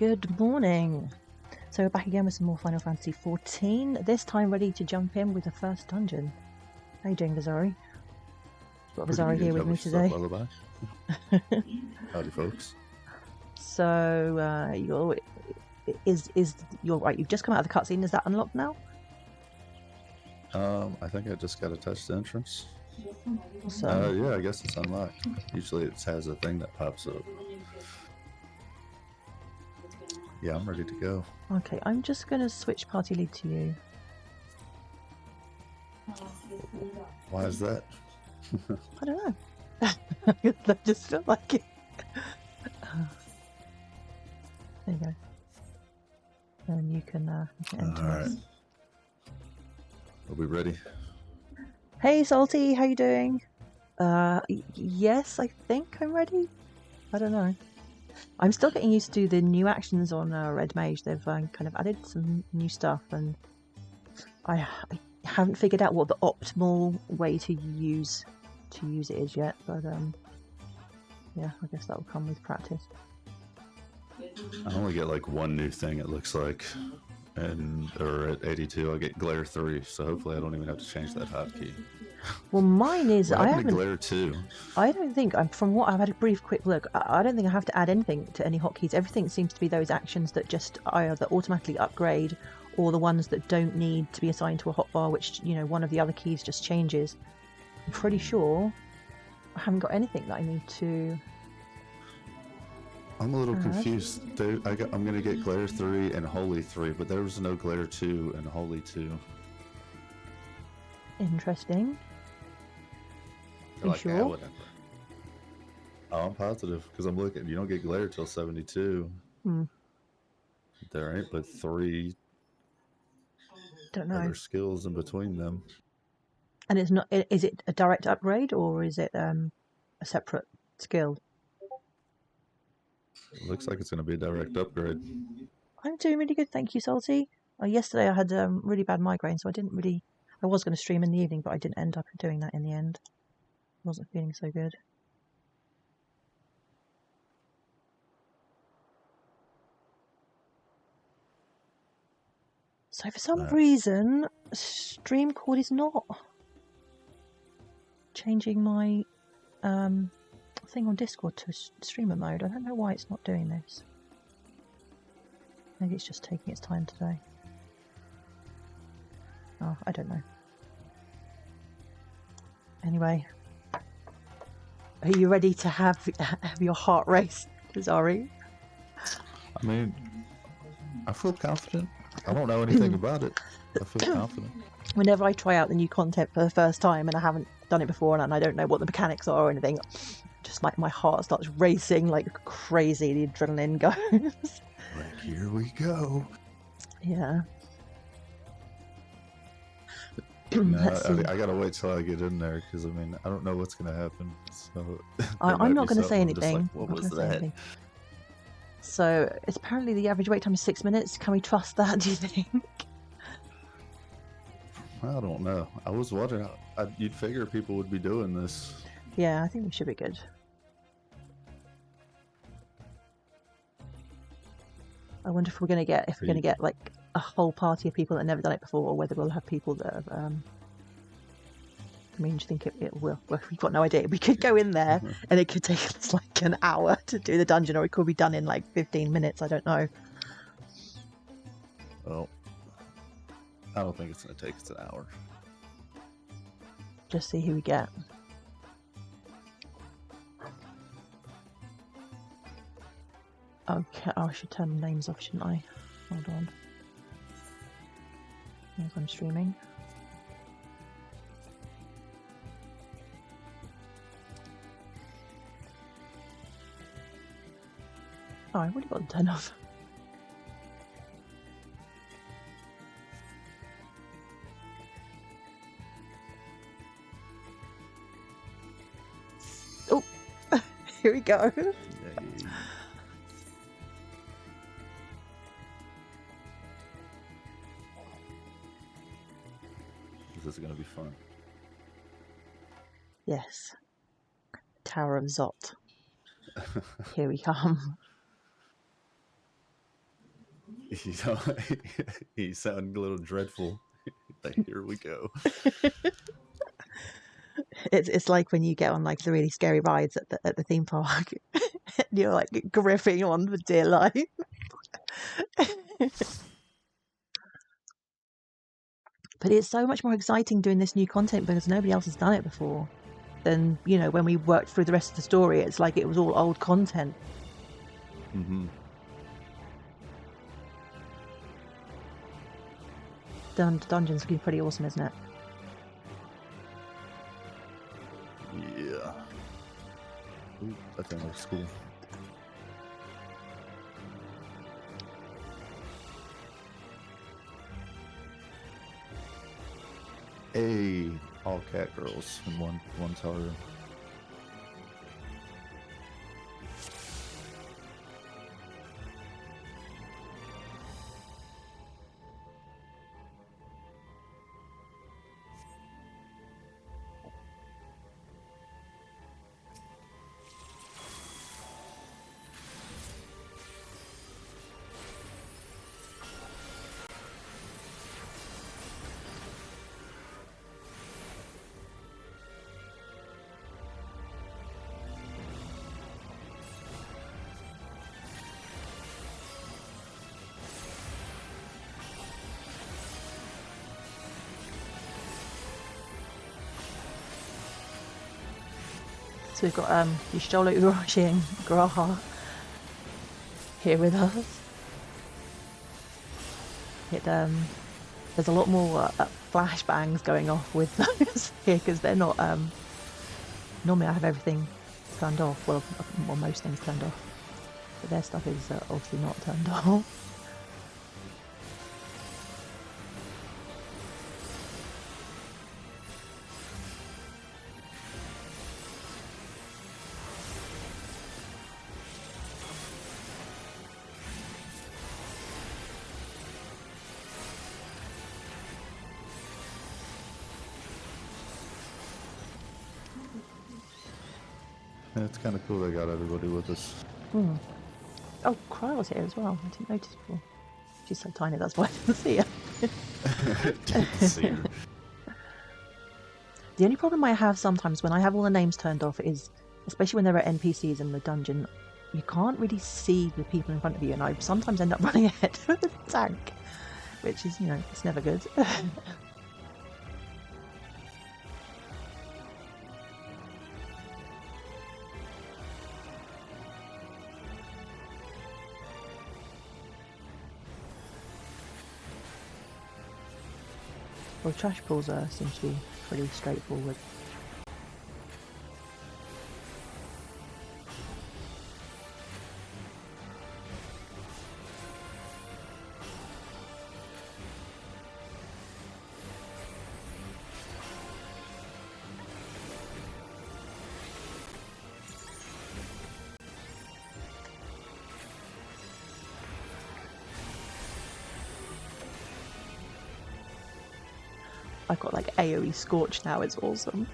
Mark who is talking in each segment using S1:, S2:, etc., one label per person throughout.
S1: Good morning. So we're back again with some more Final Fantasy XIV, this time ready to jump in with the first dungeon. How you doing, Vizari? Got Vizari here with me today.
S2: Howdy, folks.
S1: So you're right, you've just come out of the cutscene. Is that unlocked now?
S2: I think I just got to touch the entrance.
S1: So,
S2: yeah, I guess it's unlocked. Usually it has a thing that pops up. Yeah, I'm ready to go.
S1: Okay, I'm just going to switch party lead to you.
S2: Why is that?
S1: I don't know. I just feel like it. There you go. And you can enter.
S2: All right. Are we ready?
S1: Hey, Salty, how you doing? Yes, I think I'm ready. I don't know. I'm still getting used to the new actions on Red Mage. They've kind of added some new stuff, and I haven't figured out what the optimal way to use it is yet. But yeah, I guess that will come with practice.
S2: I only get like one new thing, it looks like, or at 82 I get Glare 3, so hopefully I don't even have to change that hotkey.
S1: Well, mine is
S2: I haven't. Glare 2.
S1: I don't think, from what I've had a brief quick look, I don't think I have to add anything to any hotkeys. Everything seems to be those actions that just either automatically upgrade, or the ones that don't need to be assigned to a hotbar, which, you know, one of the other keys just changes. I'm pretty sure I haven't got anything that I need to.
S2: I'm a little confused. I'm going to get Glare 3 and Holy 3, but there was no Glare 2 and Holy 2.
S1: Interesting. Are you
S2: like,
S1: sure?
S2: Yeah, whatever. Oh, I'm positive, because I'm looking. You don't get Glare till 72. There ain't but 3
S1: don't know.
S2: other skills in between them.
S1: And it's not. Is it a direct upgrade, or is it a separate skill?
S2: It looks like it's going to be a direct upgrade.
S1: I'm doing really good, thank you, Salty. Yesterday I had really bad migraine, so I was going to stream in the evening, but I didn't end up doing that in the end. I wasn't feeling so good. So for some reason, Streamcord is not changing my thing on Discord to streamer mode. I don't know why it's not doing this. Maybe it's just taking its time today. Oh, I don't know. Anyway, are you ready to have your heart race, Zari?
S2: I mean, I feel confident. I don't know anything about it. I feel confident.
S1: Whenever I try out the new content for the first time and I haven't done it before and I don't know what the mechanics are or anything, just like my heart starts racing like crazy. The adrenaline goes.
S2: Like, here we go.
S1: Yeah.
S2: No, I gotta wait till I get in there, because I mean, I don't know what's gonna happen. So
S1: I'm not going to say anything.
S2: Like, what was that?
S1: So it's apparently the average wait time is 6 minutes. Can we trust that, do you think?
S2: I don't know. I was wondering, you'd figure people would be doing this.
S1: Yeah, I think we should be good. I wonder if we're going to get like a whole party of people that have never done it before, or whether we'll have people that have. I mean, do you think it will? Well, we've got no idea. We could go in there and it could take us like an hour to do the dungeon, or it could be done in like 15 minutes. I don't know.
S2: Well, I don't think it's going to take us an hour.
S1: Just see who we get. Okay, I should turn the names off, shouldn't I? Hold on. As I'm streaming. Oh, I already got them turned off. Oh, here we go.
S2: Yay. This is going to be fun.
S1: Yes. Tower of Zot. Here we come.
S2: You know, he sounded a little dreadful. Like, here we go.
S1: It's like when you get on like the really scary rides at the theme park, and you're like gripping on for dear life. But it's so much more exciting doing this new content because nobody else has done it before. Than, you know, when we worked through the rest of the story, it's like it was all old content.
S2: Mm-hmm.
S1: Dungeon's looking pretty awesome, isn't it?
S2: Yeah. Ooh, that thing looks cool. Hey, all cat girls in one tower room.
S1: So we've got Yishtolo Urashi and Graha here with us. There's a lot more flashbangs going off with those here because they're not. Normally I have everything turned off. Well, most things turned off, but their stuff is obviously not turned off.
S2: Yeah, it's kind of cool they got everybody with us.
S1: Hmm. Oh, Kryle's here as well. I didn't notice before. She's so tiny, that's why I didn't see her.
S2: Didn't see her.
S1: The only problem I have sometimes when I have all the names turned off is, especially when there are NPCs in the dungeon, you can't really see the people in front of you, and I sometimes end up running ahead with the tank, which is, you know, it's never good. Well, trash pulls seem to be pretty straightforward. I've got like AoE Scorch now, it's awesome.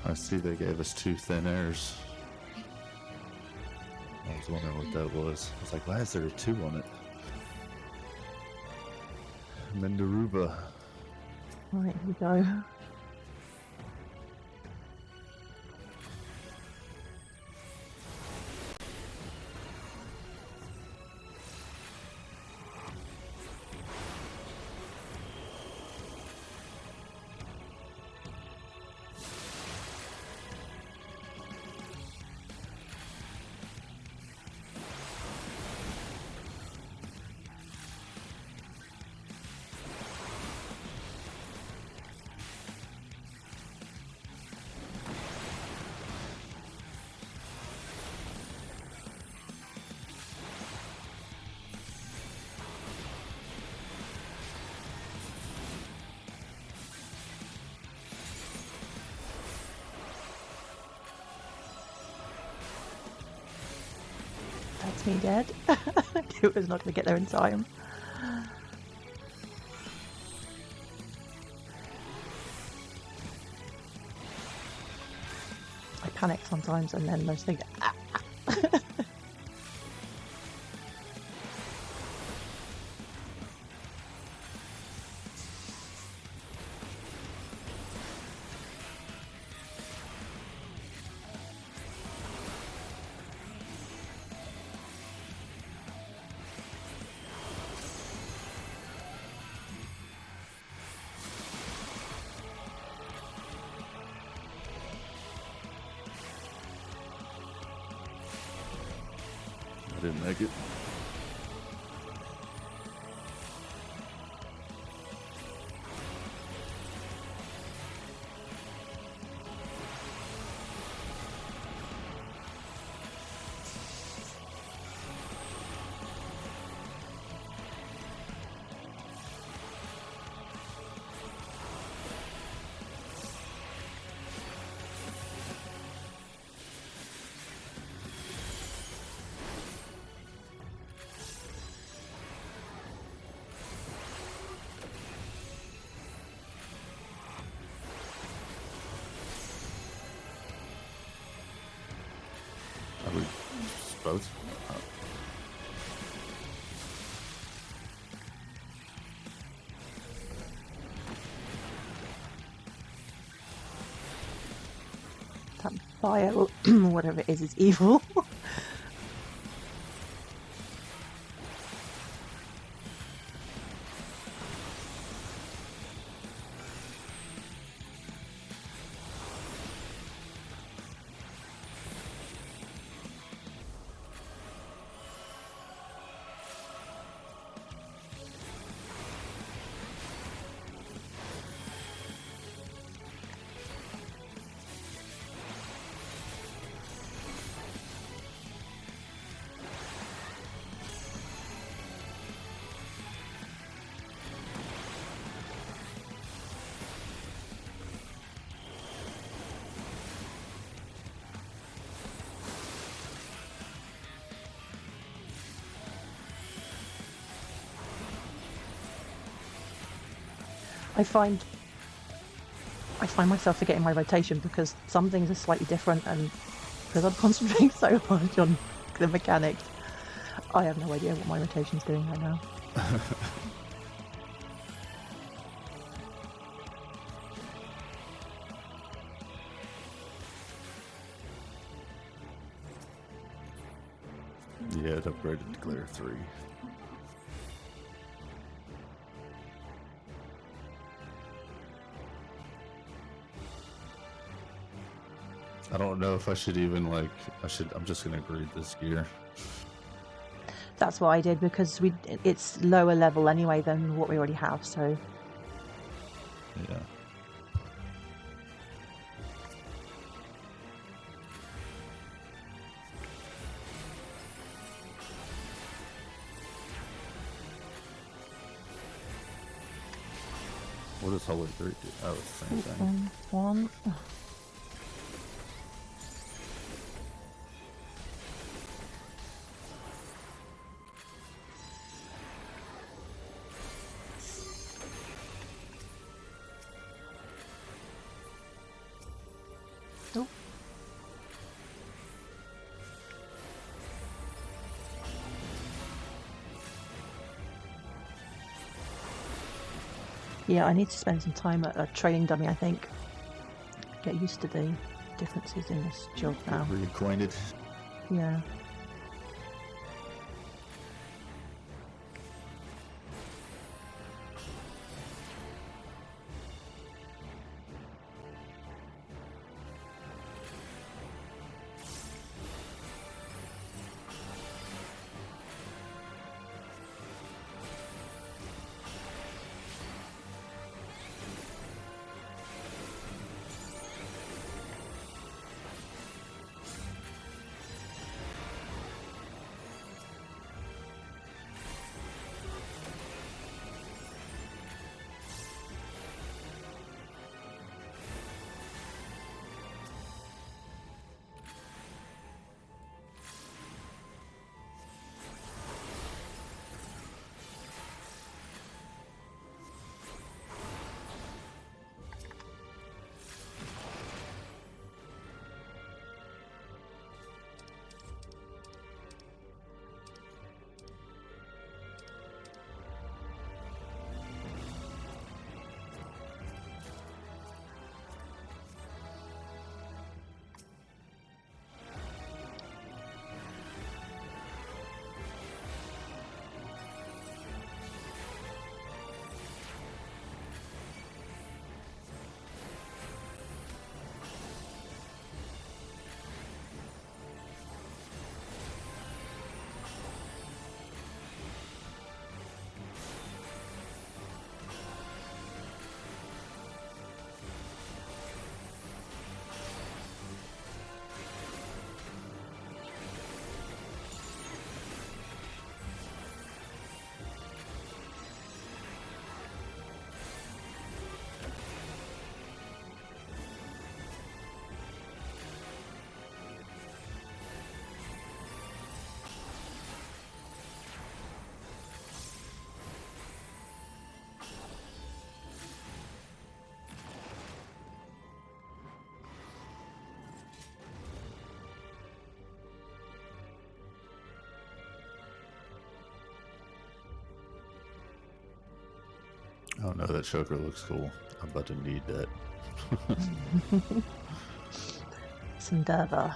S2: I see they gave us 2 thin airs. I was wondering what that was. I was like, why is there a 2 on it? Mendaruba.
S1: Right, here we go. me dead. It was not going to get there in time. I panic sometimes and then those things.
S2: I didn't make it. Are we both? Oh.
S1: That fire, or whatever it is evil. I find myself forgetting my rotation because some things are slightly different, and because I'm concentrating so much on the mechanics, I have no idea what my rotation's doing right now.
S2: Yeah, it upgraded to Glare 3. I don't know if I should even I'm just gonna breed this gear.
S1: That's what I did because it's lower level anyway than what we already have, so
S2: Yeah. What does Holy 3 do? Oh, it's the same thing.
S1: one. Oh. Yeah, I need to spend some time at a training dummy, I think. Get used to the differences in this job now.
S2: Get reacquainted.
S1: Yeah.
S2: Oh no, that choker looks cool. I'm about to need that.
S1: Some Derva.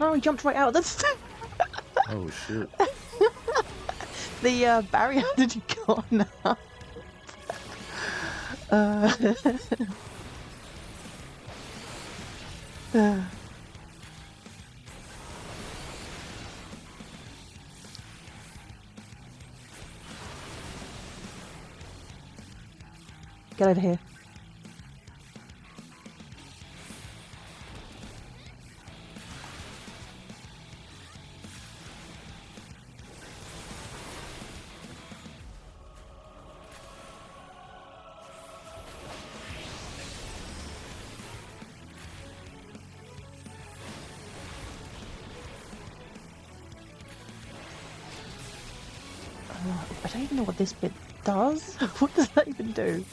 S1: Oh, he jumped right out of the
S2: Oh shit.
S1: the barrier. Did you go on now? Get over here. I don't even know what this bit does. What does that even do?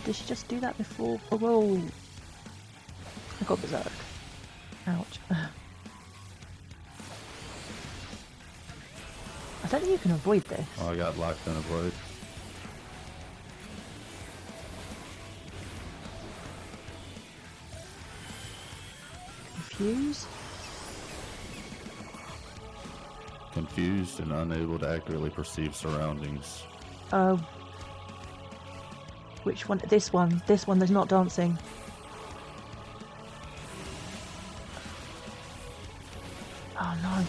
S1: Did she just do that before? Oh, whoa. I got berserk. Ouch. I don't think you can avoid this.
S2: Oh, I got locked in a blade.
S1: Confused?
S2: Confused and unable to accurately perceive surroundings.
S1: Oh. Which one? This one. This one, there's not dancing. Oh no.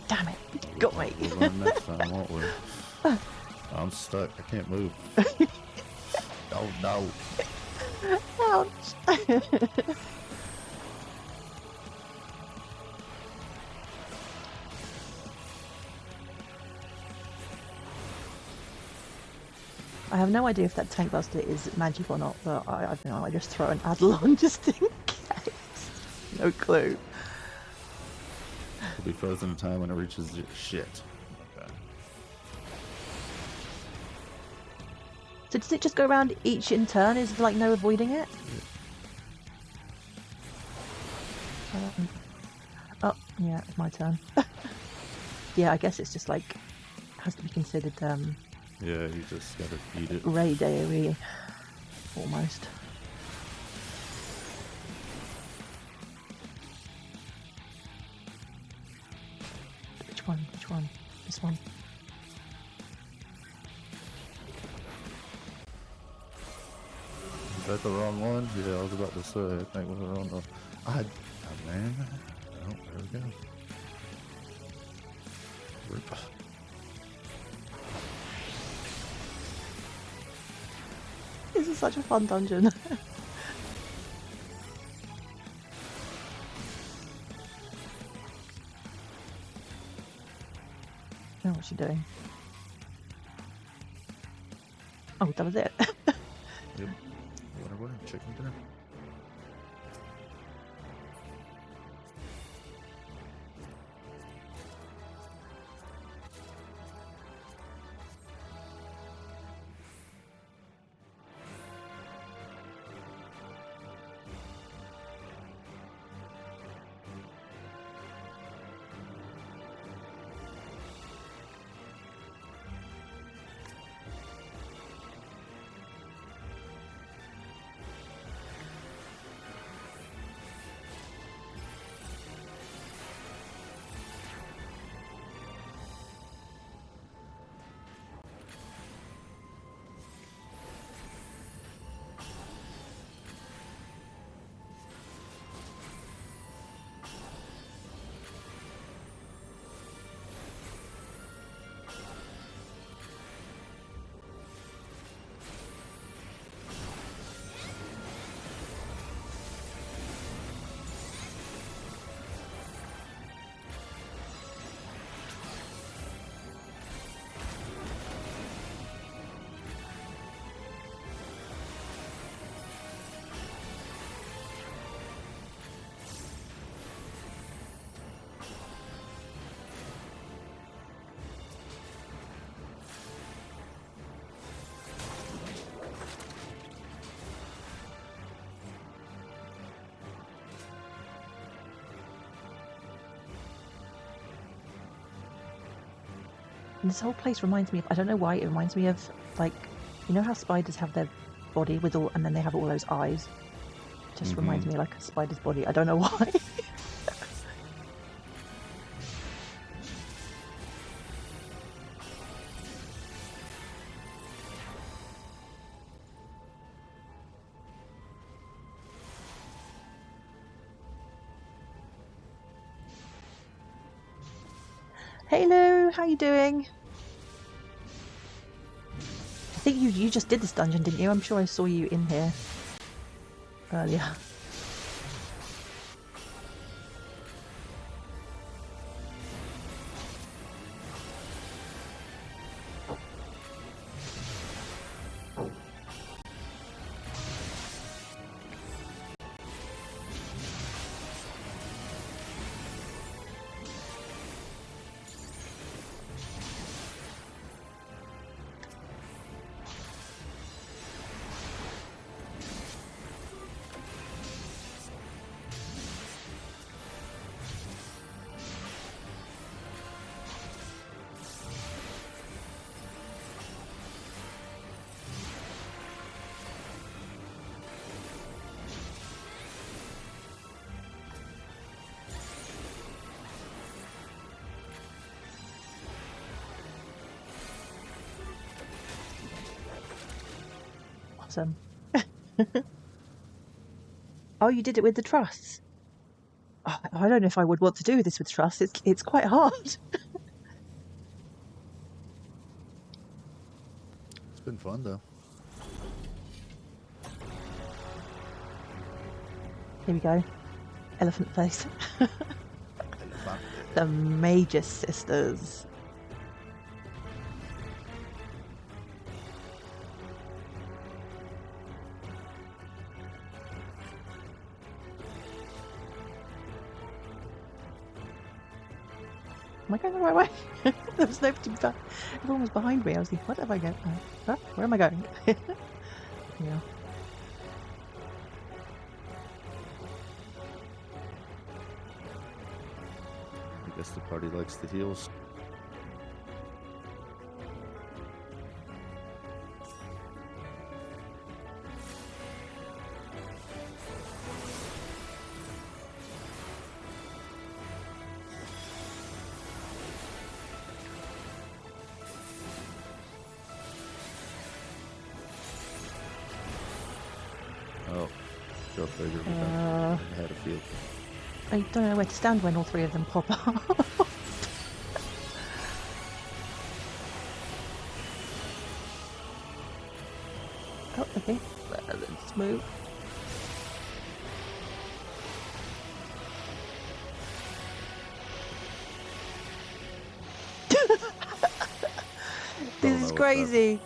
S1: Damn it. You got me.
S2: We'll learn next time, won't we? I'm stuck. I can't move. Oh no.
S1: Ouch. I have no idea if that tank buster is magic or not, but I don't know, I just throw an addle on just in case. No clue.
S2: It'll be frozen in time when it reaches shit. Okay.
S1: So does it just go around each in turn? Is there like no avoiding it? Oh, yeah, it's my turn. Yeah, I guess it's just like, has to be considered
S2: Yeah, you just gotta eat it.
S1: raid AoE, almost. Which one? Which one? This one.
S2: Is that the wrong one? Yeah, I was about to say, I think it was the wrong one. Oh man. Oh, there we go. Rip.
S1: This is such a fun dungeon. Oh, what's she doing? Oh, that was it.
S2: Yep. Whatever, chicken dinner.
S1: And this whole place reminds me of, I don't know why, it reminds me of, like, you know how spiders have their body with all, and then they have all those eyes? It just reminds me like a spider's body. I don't know why. Hey Lou, how you doing? I think you just did this dungeon, didn't you? I'm sure I saw you in here earlier. Awesome. Oh, you did it with the trusts? Oh, I don't know if I would want to do this with trusts. It's quite hard.
S3: It's been fun though.
S1: Here we go. Elephant face. The Magus Sisters. Am I going the right way? There was nobody back. Everyone was behind me. I was like, what have I got? Where am I going? Yeah.
S2: I guess the party likes the heals. Oh, go figure. I had a feel.
S1: I don't know where to stand when all three of them pop up. Oh, okay. Let's move. This is crazy.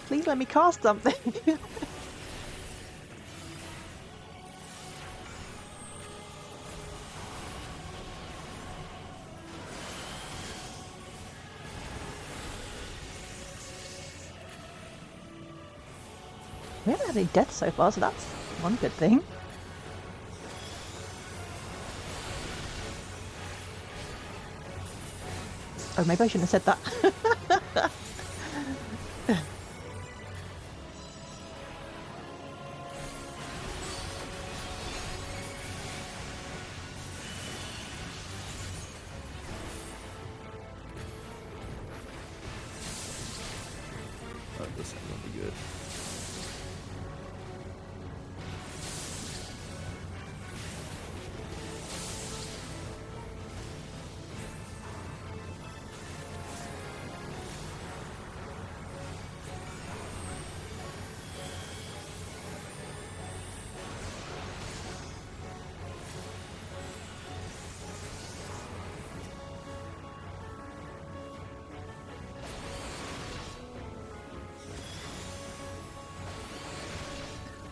S1: Please let me cast something. We haven't had any deaths so far, so that's one good thing. Oh, maybe I shouldn't have said that.
S2: This ain't gonna be good.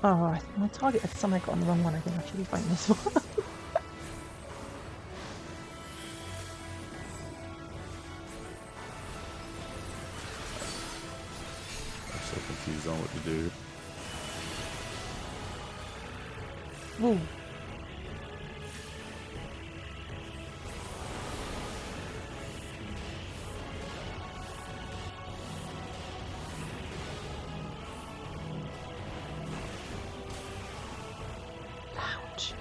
S1: Oh, my target has somehow got on the wrong one. I think I should be fighting this one.
S2: I'm so confused on what to do.
S1: Whoa. much.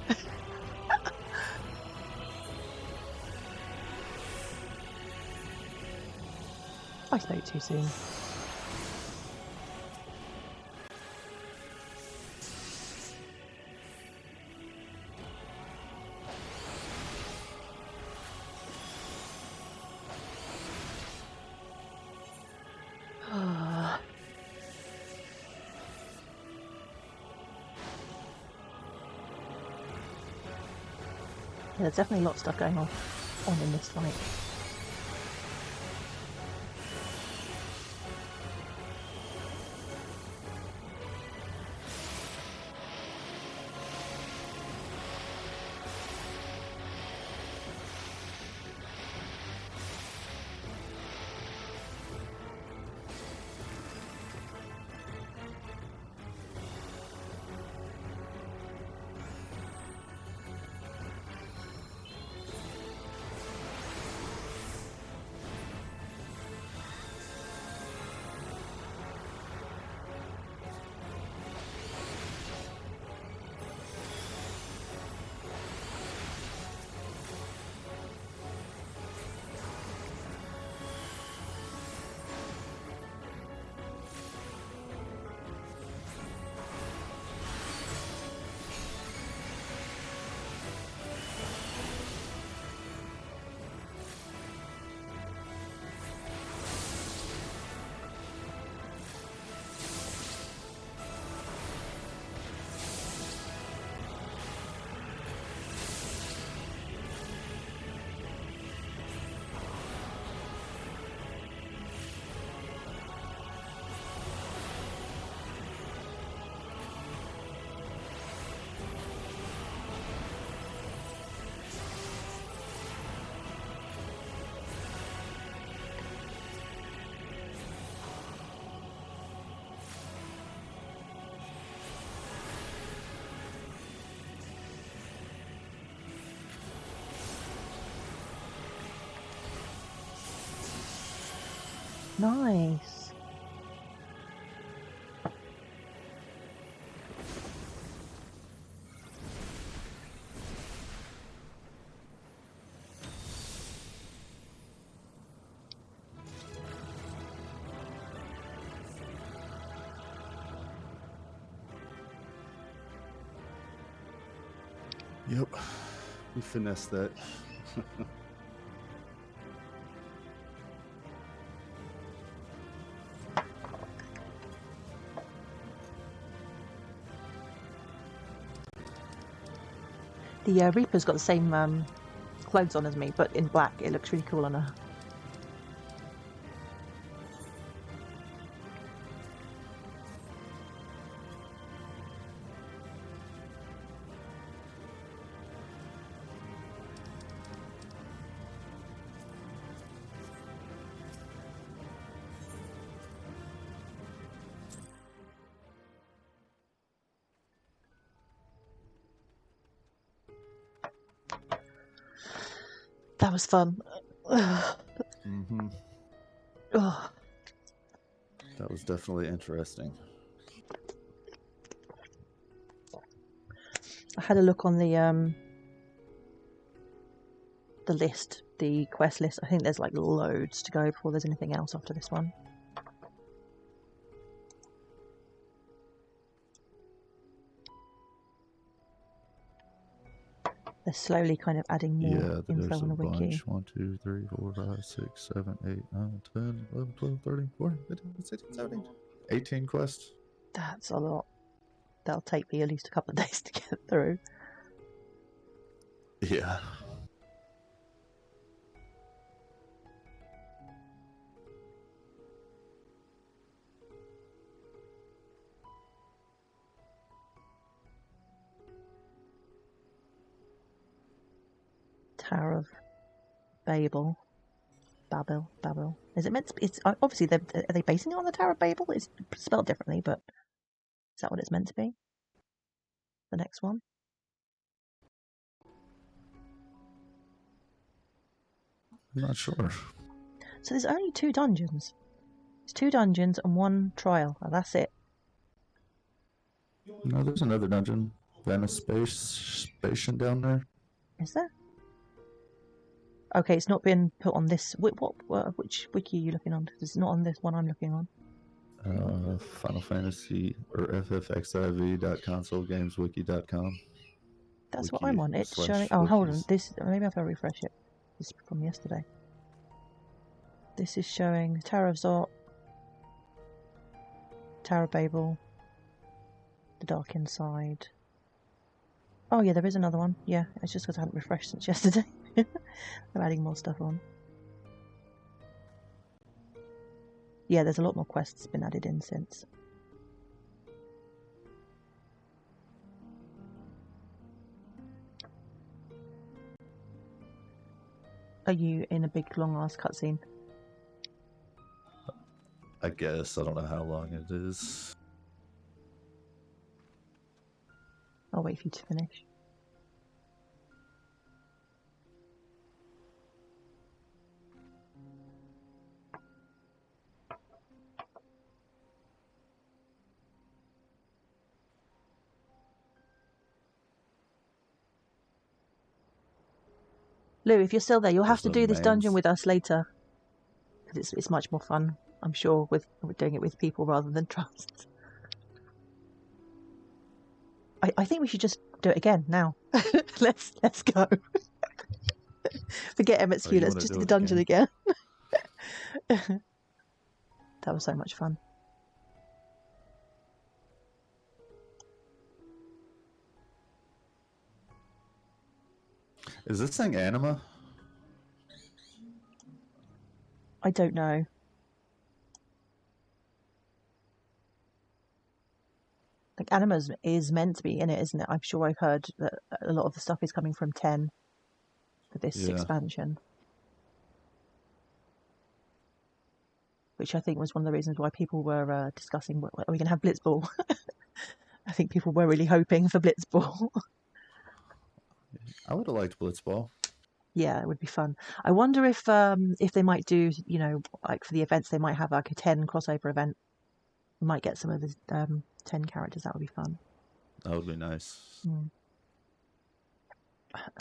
S1: I spoke too soon. Yeah, there's definitely a lot of stuff going on in this fight. Nice.
S2: Yep, we finessed that.
S1: The Reaper's got the same clothes on as me, but in black. It looks really cool on her. That was fun.
S2: Mm-hmm.
S1: Oh.
S2: That was definitely interesting.
S1: I had a look on the list, the quest list. I think there's like loads to go before there's anything else after this one. They're slowly kind of adding more info on the wiki.
S2: Bunch. 1, 2, 3, 4, 5, 6, 7, 8, 9, 10, 11, 12, 13, 14, 15, 16, 17, 18 quests.
S1: That's a lot. That'll take me at least a couple of days to get through.
S2: Yeah.
S1: Tower of Babel. Babel. Is it meant to be? It's obviously are they basing it on the Tower of Babel? It's spelled differently, but is that what it's meant to be? The next one.
S2: I'm not sure.
S1: So there's only 2 dungeons. It's 2 dungeons and 1 trial, and that's it.
S2: No, there's another dungeon. Venice space station down there.
S1: Is there? Okay, it's not been put on this. Which wiki are you looking on? Because it's not on this one I'm looking on.
S2: Final Fantasy or FFXIV.consolegameswiki.com.
S1: That's
S2: Wiki
S1: what I'm on. It's
S2: slash
S1: showing. Oh, hold on.
S2: wikis.
S1: This maybe I have to refresh it. This is from yesterday. This is showing Tower of Zot, Tower of Babel, The Dark Inside. Oh yeah, there is another one. Yeah, it's just because I hadn't refreshed since yesterday. I'm adding more stuff on. Yeah, there's a lot more quests been added in since. Are you in a big long ass cutscene?
S2: I guess. I don't know how long it is.
S1: I'll wait for you to finish. Lou, if you're still there, you'll have to do this dungeon with us later. Because it's much more fun, I'm sure, with doing it with people rather than Trust. I think we should just do it again now. let's go. Forget MSQ, let's just do the dungeon again. That was so much fun.
S2: Is this thing anima?
S1: I don't know. Like anima is meant to be in it, isn't it? I'm sure I've heard that a lot of the stuff is coming from 10 for this expansion. Which I think was one of the reasons why people were discussing, are we going to have Blitzball? I think people were really hoping for Blitzball.
S2: I would have liked Blitzball.
S1: Yeah, it would be fun. I wonder if they might do, you know, like for the events, they might have like a 10 crossover event. We might get some of the 10 characters. That would be fun.
S2: That would be nice.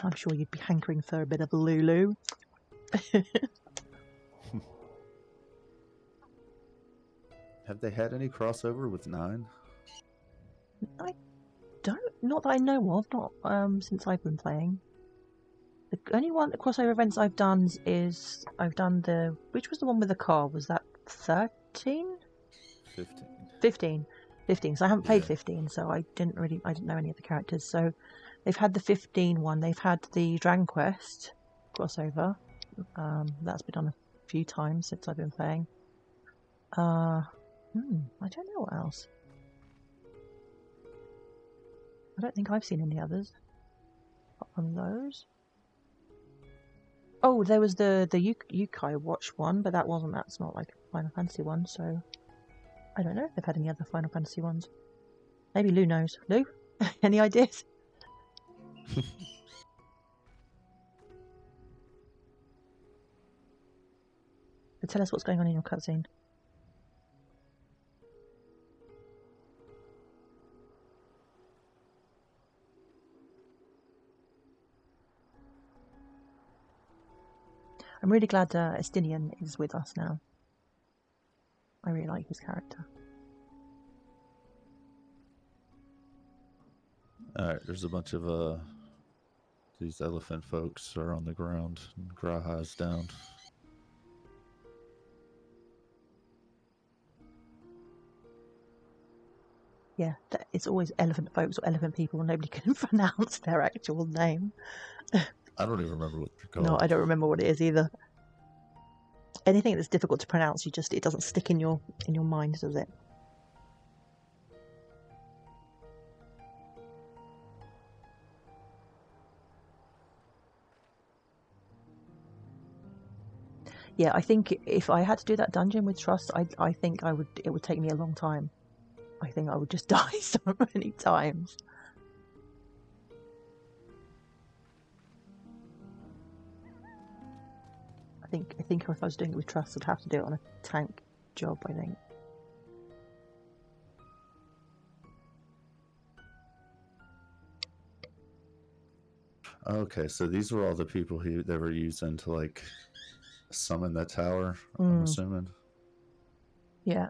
S1: I'm sure you'd be hankering for a bit of Lulu.
S2: Have they had any crossover with 9?
S1: I don't. Not that I know of. Not since I've been playing. The only one the crossover events I've done is I've done the which was the one with the car? Was that 13? 15. So I haven't played 15, so I didn't know any of the characters. So they've had the 15 one. They've had the Dragon Quest crossover. That's been done a few times since I've been playing. I don't know what else. I don't think I've seen any others apart from those. Oh, there was the Yukai Watch one, but that's not like a Final Fantasy one, so I don't know if they've had any other Final Fantasy ones. Maybe Lou knows. Lou? Any ideas? So tell us what's going on in your cutscene. I'm really glad Estinian is with us now. I really like his character.
S2: Alright, there's a bunch of these elephant folks are on the ground and Graha's down.
S1: Yeah, it's always elephant folks or elephant people. Nobody can pronounce their actual name.
S2: I don't even remember what they're called.
S1: No, I don't remember what it is either. Anything that's difficult to pronounce, it doesn't stick in your mind, does it? Yeah, I think if I had to do that dungeon with Trust, I think it would take me a long time. I think I would just die so many times. I think if I was doing it with Trust, I'd have to do it on a tank job, I think.
S2: Okay, so these were all the people they were using to like summon that tower. I'm assuming.
S1: Yeah.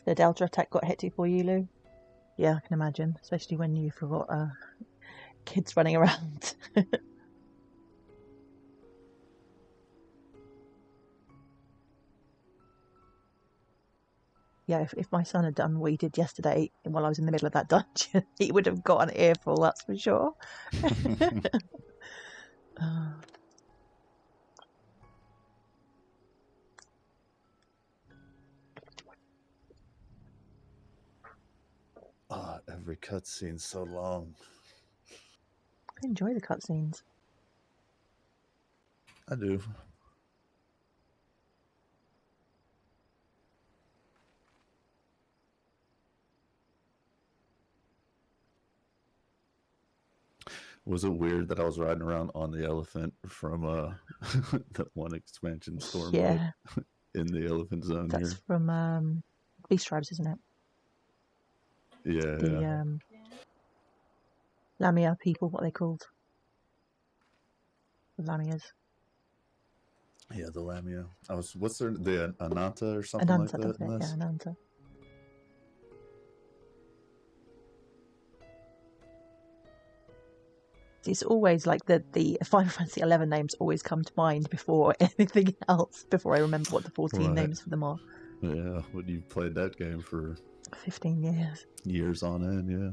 S1: The Delta attack got hectic for you, Lou? Yeah, I can imagine, especially when you forgot kids running around. Yeah, if my son had done what he did yesterday while I was in the middle of that dungeon, he would have got an earful, that's for sure.
S2: Every cutscene's so long.
S1: I enjoy the cutscenes.
S2: I do. Was it weird that I was riding around on the elephant from that one expansion storm mode in the elephant zone
S1: That's
S2: here?
S1: from Beast Tribes, isn't it?
S2: Yeah.
S1: The Lamia people, what are they called? The Lamias.
S2: Yeah, the Lamia. What's the Ananta or something
S1: Ananta,
S2: like that?
S1: doesn't it? Yeah, Ananta. It's always like the Final Fantasy XI names always come to mind before anything else, before I remember what the 14 names for them are.
S2: Yeah, when you played that game for
S1: 15 years.
S2: Years on end, yeah.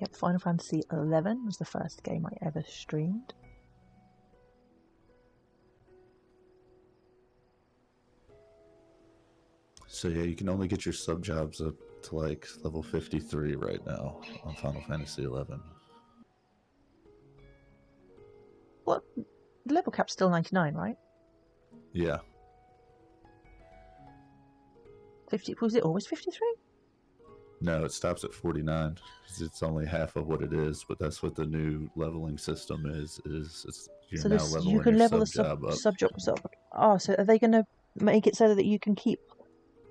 S1: Yep, Final Fantasy XI was the first game I ever streamed.
S2: So yeah, you can only get your sub jobs up to like level 53 right now on Final Fantasy XI.
S1: What? The level cap's still 99, right?
S2: Yeah.
S1: 50? Was it always 53?
S2: No, it stops at 49. It's only half of what it is, but that's what the new leveling system is you're
S1: so
S2: now leveling
S1: you can
S2: your
S1: level
S2: sub job up.
S1: Sub jobs up. Oh, so are they going to make it so that you can keep,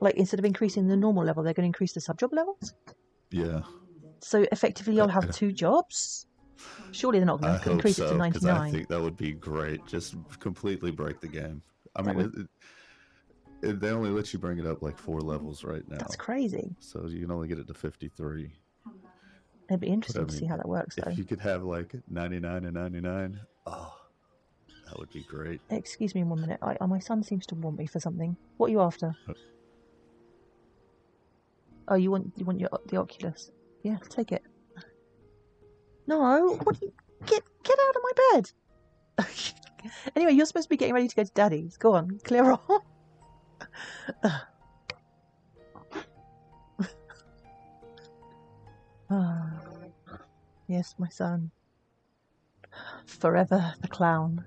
S1: like, instead of increasing the normal level, they're going to increase the sub job levels?
S2: Yeah.
S1: So effectively, you'll have 2 jobs. Surely they're not going to increase it to 99.
S2: Because I think that would be great. Just completely break the game. I mean, they only let you bring it up like 4 levels right now.
S1: That's crazy.
S2: So you can only get it to 53.
S1: It'd be interesting to see how that works, though.
S2: If you could have like 99 and 99, oh, that would be great.
S1: Excuse me 1 minute. My son seems to want me for something. What are you after? Oh, you want the Oculus? Yeah, take it. No, what? Get out of my bed. Anyway, you're supposed to be getting ready to go to Daddy's. Go on, clear off. Yes, my son. Forever the clown.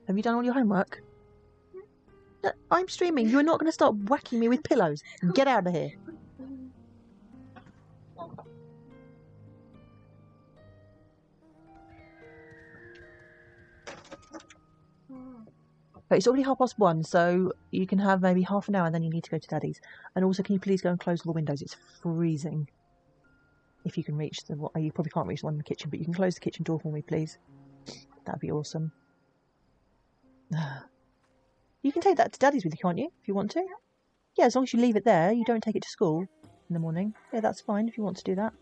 S1: Have you done all your homework? I'm streaming. You're not going to start whacking me with pillows. Get out of here. But it's already 1:30, so you can have maybe half an hour and then you need to go to Daddy's. And also, can you please go and close all the windows? It's freezing. If you can reach you probably can't reach the one in the kitchen, but you can close the kitchen door for me, please. That'd be awesome. You can take that to Daddy's with you, can't you? If you want to. Yeah, as long as you leave it there, you don't take it to school in the morning. Yeah, that's fine if you want to do that.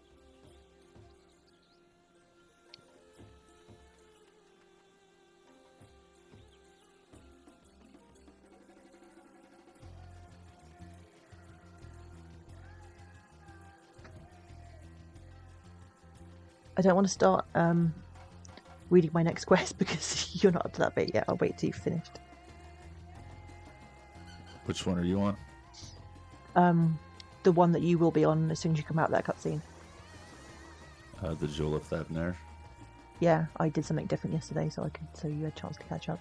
S1: I don't want to start reading my next quest because you're not up to that bit yet. I'll wait till you've finished.
S2: Which one are you on?
S1: The one that you will be on as soon as you come out of that cutscene.
S2: The Jewel of Thabner.
S1: Yeah, I did something different yesterday, so you had a chance to catch up.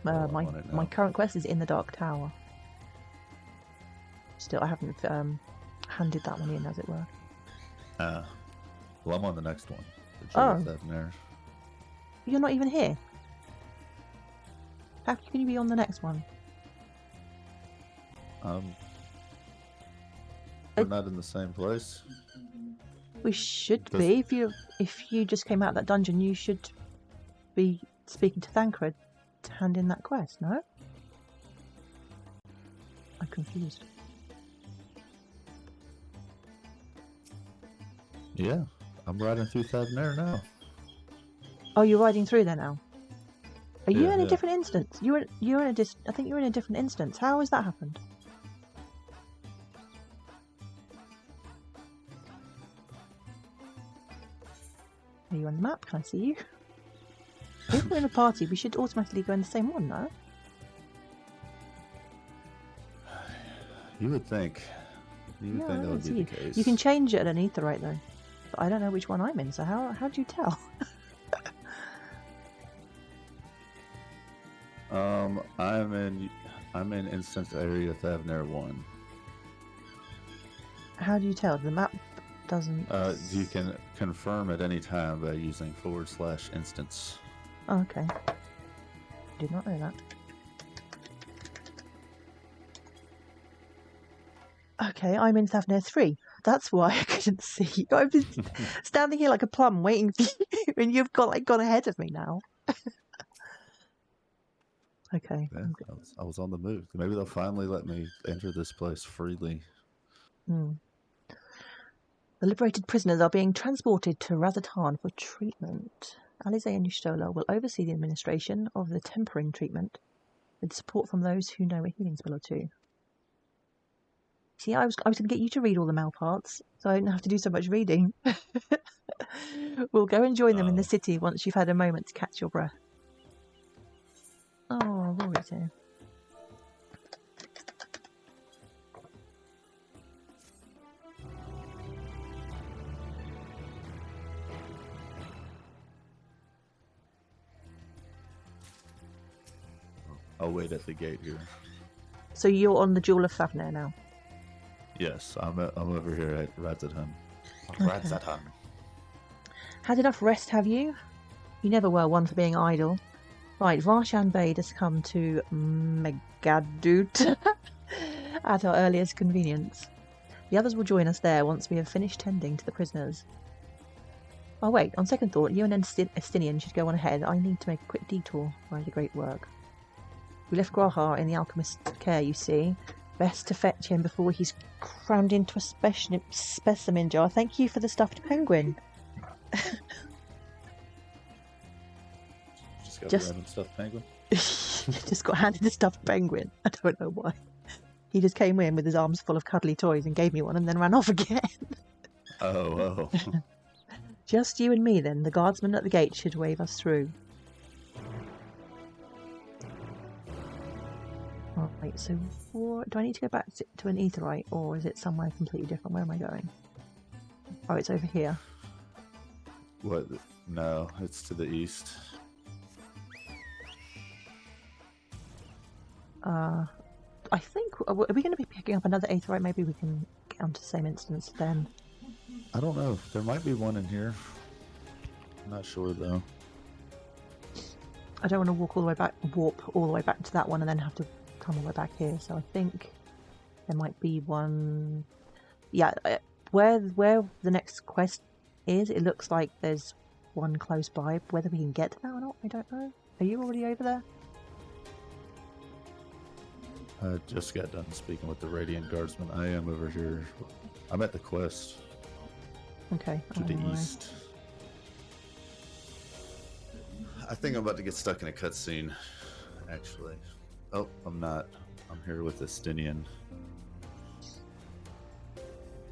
S2: I'm on it now.
S1: My current quest is in the Dark Tower. Still, I haven't handed that one in, as it were.
S2: Well, I'm on the next one.
S1: Oh.
S2: There.
S1: You're not even here. How can you be on the next one?
S2: We're not in the same place.
S1: We should be. If you just came out of that dungeon, you should be speaking to Thancred to hand in that quest, no? I'm confused.
S2: Yeah, I'm riding through Thavnair now.
S1: Oh, you're riding through there now. Are you in a
S2: Yeah.
S1: different instance? I think you're in a different instance. How has that happened? Are you on the map? Can I see you? If we're in a party, we should automatically go in the same one, no?
S2: You would think. You would think that would be the case.
S1: You can change it at an Aetherite though. But I don't know which one I'm in, so how do you tell?
S2: I'm in instance area Thavnair 1.
S1: How do you tell? The map doesn't...
S2: You can confirm at any time by using /instance.
S1: Oh, okay. Did not know that. Okay, I'm in Thavnair 3. That's why I couldn't see you. I've been standing here like a plum waiting for you, and you've gone ahead of me now. Okay.
S2: Yeah, I was on the move. Maybe they'll finally let me enter this place freely.
S1: The liberated prisoners are being transported to Razatan for treatment. Alize and Yushtola will oversee the administration of the tempering treatment with support from those who know a healing spell or two. See, I was going to get you to read all the mail parts, so I don't have to do so much reading. We'll go and join them in the city once you've had a moment to catch your breath. Oh, Rory's here.
S2: I'll wait at the gate here.
S1: So you're on the Jewel of Thavnair now?
S2: Yes, I'm over here at Razatan.
S1: Okay.
S2: Razatan.
S1: Had enough rest, have you? You never were one for being idle. Right, Varshan bade us come to Megadut at our earliest convenience. The others will join us there once we have finished tending to the prisoners. Oh wait, on second thought, you and Estinian should go on ahead. I need to make a quick detour by the great work. We left Grahar in the alchemist's care, you see. Best to fetch him before he's crammed into a specimen jar. Thank you for the stuffed penguin.
S2: Just got a random stuffed penguin?
S1: Just got handed a stuffed penguin. I don't know why. He just came in with his arms full of cuddly toys and gave me one and then ran off again.
S2: Oh.
S1: Just you and me then. The guardsman at the gate should wave us through. Right, so do I need to go back to an Aetherite, or is it somewhere completely different? Where am I going? Oh, it's over here.
S2: What? No, it's to the east.
S1: I think, are we going to be picking up another Aetherite? Maybe we can get onto the same instance then.
S2: I don't know. There might be one in here. I'm not sure though.
S1: I don't want to warp all the way back to that one and then have to come all the way back here. So I think there might be one. Yeah, where the next quest is, it looks like there's one close by. Whether we can get to that or not, I don't know. Are you already over there?
S2: I just got done speaking with the Radiant Guardsman. I am over here. I'm at the quest.
S1: Okay.
S2: To the east. I think I'm about to get stuck in a cutscene, actually. Oh, I'm not. I'm here with Estinian.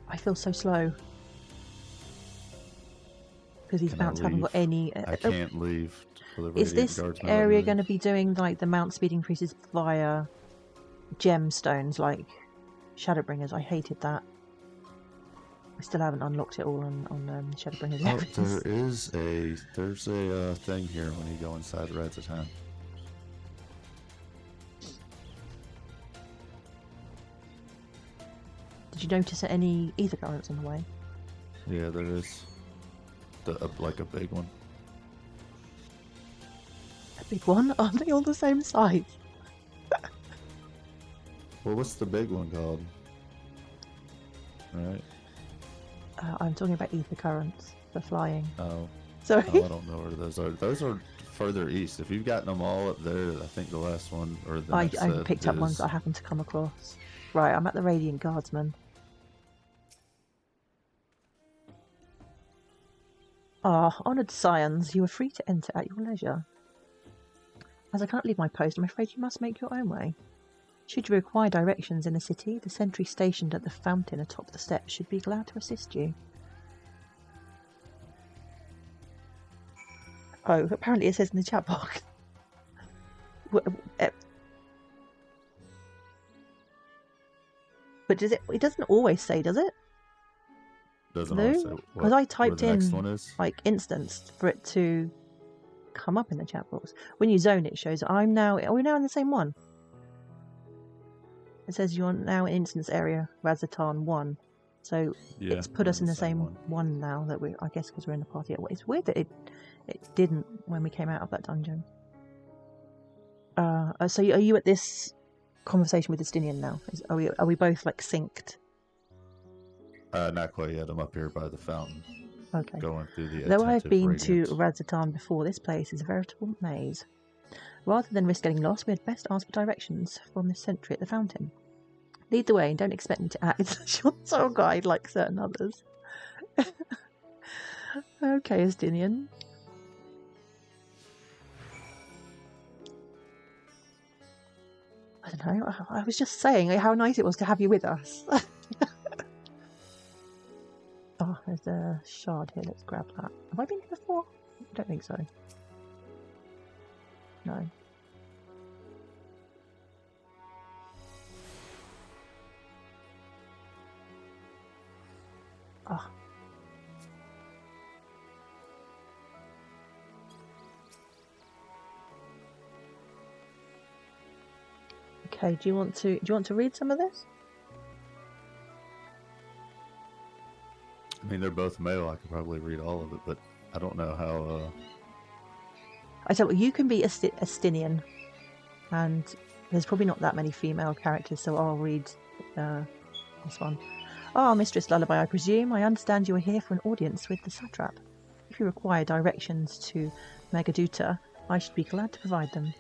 S1: I feel so slow. Because these mounts haven't got any...
S2: I can't leave.
S1: Is this area going to be doing like the mount speed increases via gemstones, like Shadowbringers? I hated that. I still haven't unlocked it all on Shadowbringers yet.
S2: Oh, there's a thing here when you go inside Razatan.
S1: Did you notice any ether currents on the way?
S2: Yeah, there is. Like a big one.
S1: A big one? Aren't they all the same size?
S2: Well, what's the big one called? Right.
S1: I'm talking about ether currents for flying.
S2: Oh.
S1: Sorry.
S2: Oh, I don't know where those are. Those are further east. If you've gotten them all up there, I think the last one or the
S1: I
S2: next set
S1: picked up
S2: is...
S1: ones that I happened to come across. Right, I'm at the Radiant Guardsman. Honoured scions, you are free to enter at your leisure. As I can't leave my post, I'm afraid you must make your own way. Should you require directions in the city, the sentry stationed at the fountain atop the steps should be glad to assist you. Oh, apparently it says in the chat box. But does it? It doesn't always say, does it?
S2: Doesn't always say
S1: because I typed
S2: where the next
S1: in
S2: one is.
S1: like instanced for it to come up in the chat box. When you zone, it shows are we now in the same one? It says you're now in instance area Razatan 1. So
S2: Yeah,
S1: it's put us in the same one now that I guess because we're in the party. It's weird that it didn't when we came out of that dungeon. So are you at this conversation with Justinian now? Are we both like synced?
S2: Not quite yet. I'm up here by the fountain.
S1: Okay.
S2: Going through the
S1: Though I've been
S2: radiance.
S1: to Razatan before, this place is a veritable maze. Rather than risk getting lost, we had best ask for directions from the sentry at the fountain. Lead the way and don't expect me to act as your tour guide like certain others. Okay, Justinian. I don't know. I was just saying how nice it was to have you with us. Oh, there's a shard here. Let's grab that. Have I been here before? I don't think so. No. Oh. Okay, do you want to read some of this?
S2: I mean, they're both male. I could probably read all of it, but I don't know how...
S1: I tell you, you can be a Stinian, and there's probably not that many female characters, so I'll read this one. Mistress Lullaby, I presume. I understand you are here for an audience with the satrap. If you require directions to Megaduta, I should be glad to provide them.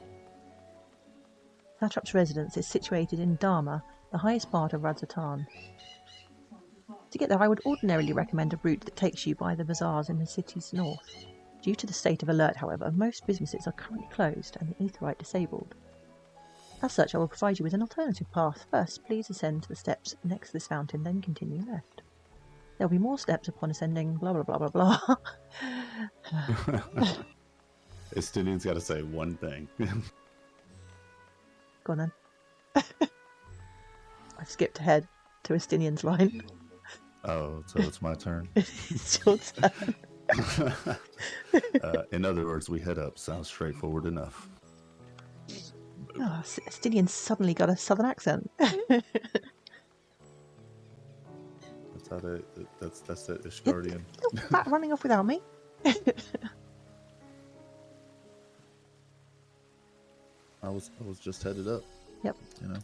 S1: Satrap's residence is situated in Dharma, the highest part of Razatan. To get there, I would ordinarily recommend a route that takes you by the bazaars in the city's north. Due to the state of alert, however, most businesses are currently closed and the Aetheryte disabled. As such, I will provide you with an alternative path. First, please ascend to the steps next to this fountain, then continue left. There will be more steps upon ascending, blah blah blah blah blah.
S2: Estinian's got to say one thing.
S1: Go on then. I skipped ahead to Estinian's line.
S2: Oh, so it's my turn?
S1: It's your turn.
S2: In other words, we head up. Sounds straightforward enough.
S1: Estinian's suddenly got a southern accent.
S2: That's how that's the Ishgardian.
S1: You're back running off without me.
S2: I was just headed up.
S1: Yep.
S2: You know.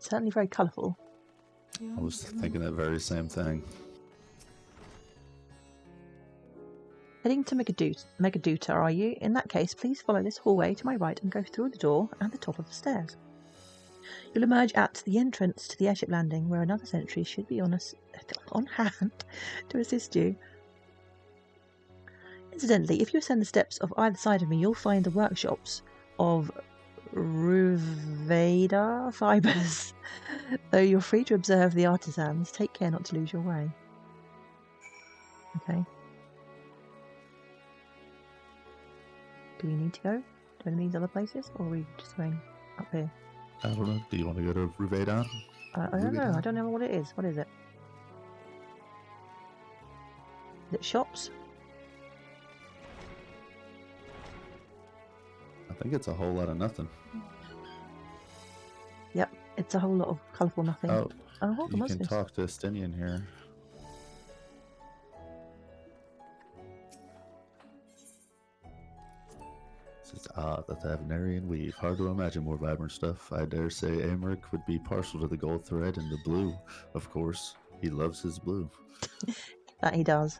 S1: Certainly very colourful.
S2: I was thinking that very same thing.
S1: Heading to Megaduta, are you? In that case, please follow this hallway to my right and go through the door and the top of the stairs. You'll emerge at the entrance to the airship landing, where another sentry should be on hand to assist you. Incidentally, if you ascend the steps of either side of me, you'll find the workshops of Ruveda fibers. Though you're free to observe the artisans, take care not to lose your way. Okay. Do we need to go to any of these other places, or are we just going up here?
S2: I don't know. Do you want to go to Ruvedan?
S1: I don't know. I don't know what it is. What is it? Is it shops?
S2: I think it's a whole lot of nothing.
S1: Yep, it's a whole lot of colourful nothing.
S2: Oh,
S1: hold on,
S2: you
S1: what's
S2: can
S1: this?
S2: talk to Estinian here. Says, the Thavnarian weave. Hard to imagine more vibrant stuff. I dare say Amric would be partial to the gold thread and the blue. Of course, he loves his blue.
S1: That he does.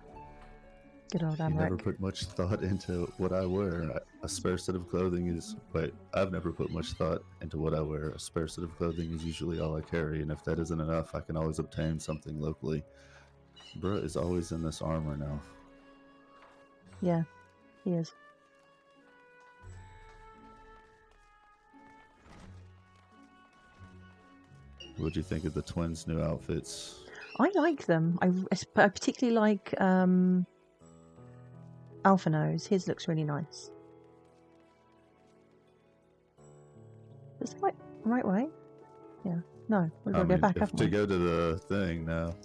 S1: Good old
S2: You never
S1: Amric.
S2: put much thought into what I wear. A spare set of clothing is... Wait, I've never put much thought into what I wear. A spare set of clothing is usually all I carry, and if that isn't enough, I can always obtain something locally. Bruh is always in this armor now.
S1: Yeah, he is.
S2: What do you think of the twins' new outfits?
S1: I like them. I particularly like Alphino's. His looks really nice. Is the right way? Yeah. No, we've got to go back, haven't we?
S2: To go to the thing now.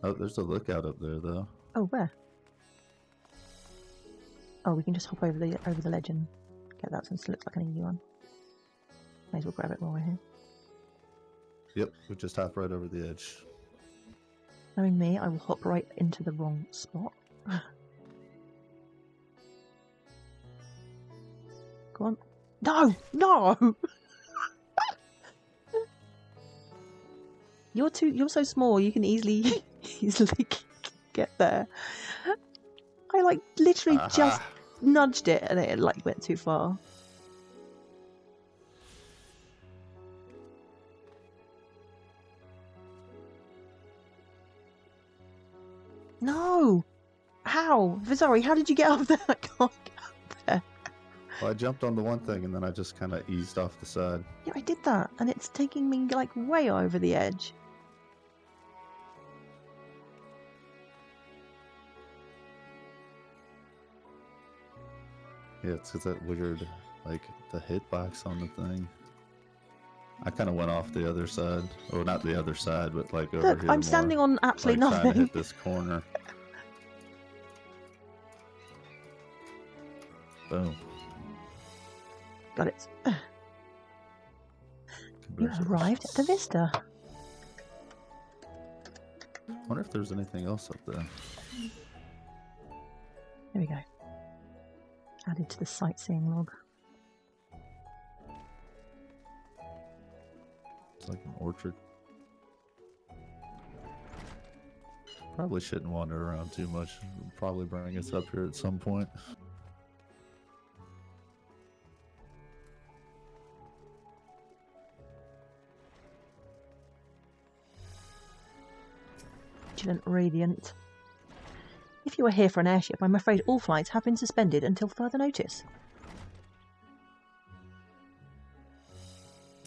S2: Oh, there's a lookout up there, though.
S1: Oh, where? Oh, we can just hop over the ledge and get that since it looks like an easy one. May as well grab it while we're here.
S2: Yep, we just hop right over the edge.
S1: Knowing me, I will hop right into the wrong spot. Go on. No! No! You're so small, you can easily get there. I like literally just nudged it and it like went too far. No! How? Sorry, how did you get up there? I can't get up there.
S2: Well, I jumped on the one thing and then I just kind of eased off the side.
S1: Yeah, I did that, and it's taking me like way over the edge.
S2: Yeah, it's because that weird, like, the hitbox on the thing. I kind of went off the other side. Or not the other side, but like over
S1: Look,
S2: here.
S1: I'm standing on absolutely
S2: like,
S1: nothing.
S2: Trying to hit this corner. Boom.
S1: Got it. You arrived at the Vista.
S2: I wonder if there's anything else up there.
S1: There we go. Added to the sightseeing log.
S2: It's like an orchard. Probably shouldn't wander around too much. It'll probably bring us up here at some point.
S1: Vigilant Radiant. If you are here for an airship, I'm afraid all flights have been suspended until further notice.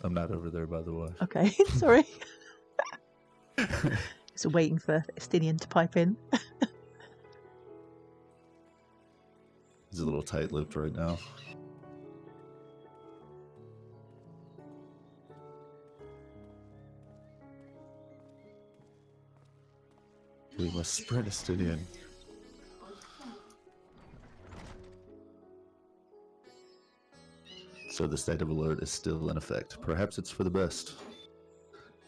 S2: I'm not over there, by the way.
S1: Okay, sorry. Just waiting for Estinian to pipe in.
S2: He's a little tight-lipped right now. We must spread Estinian. So the state of alert is still in effect. Perhaps it's for the best.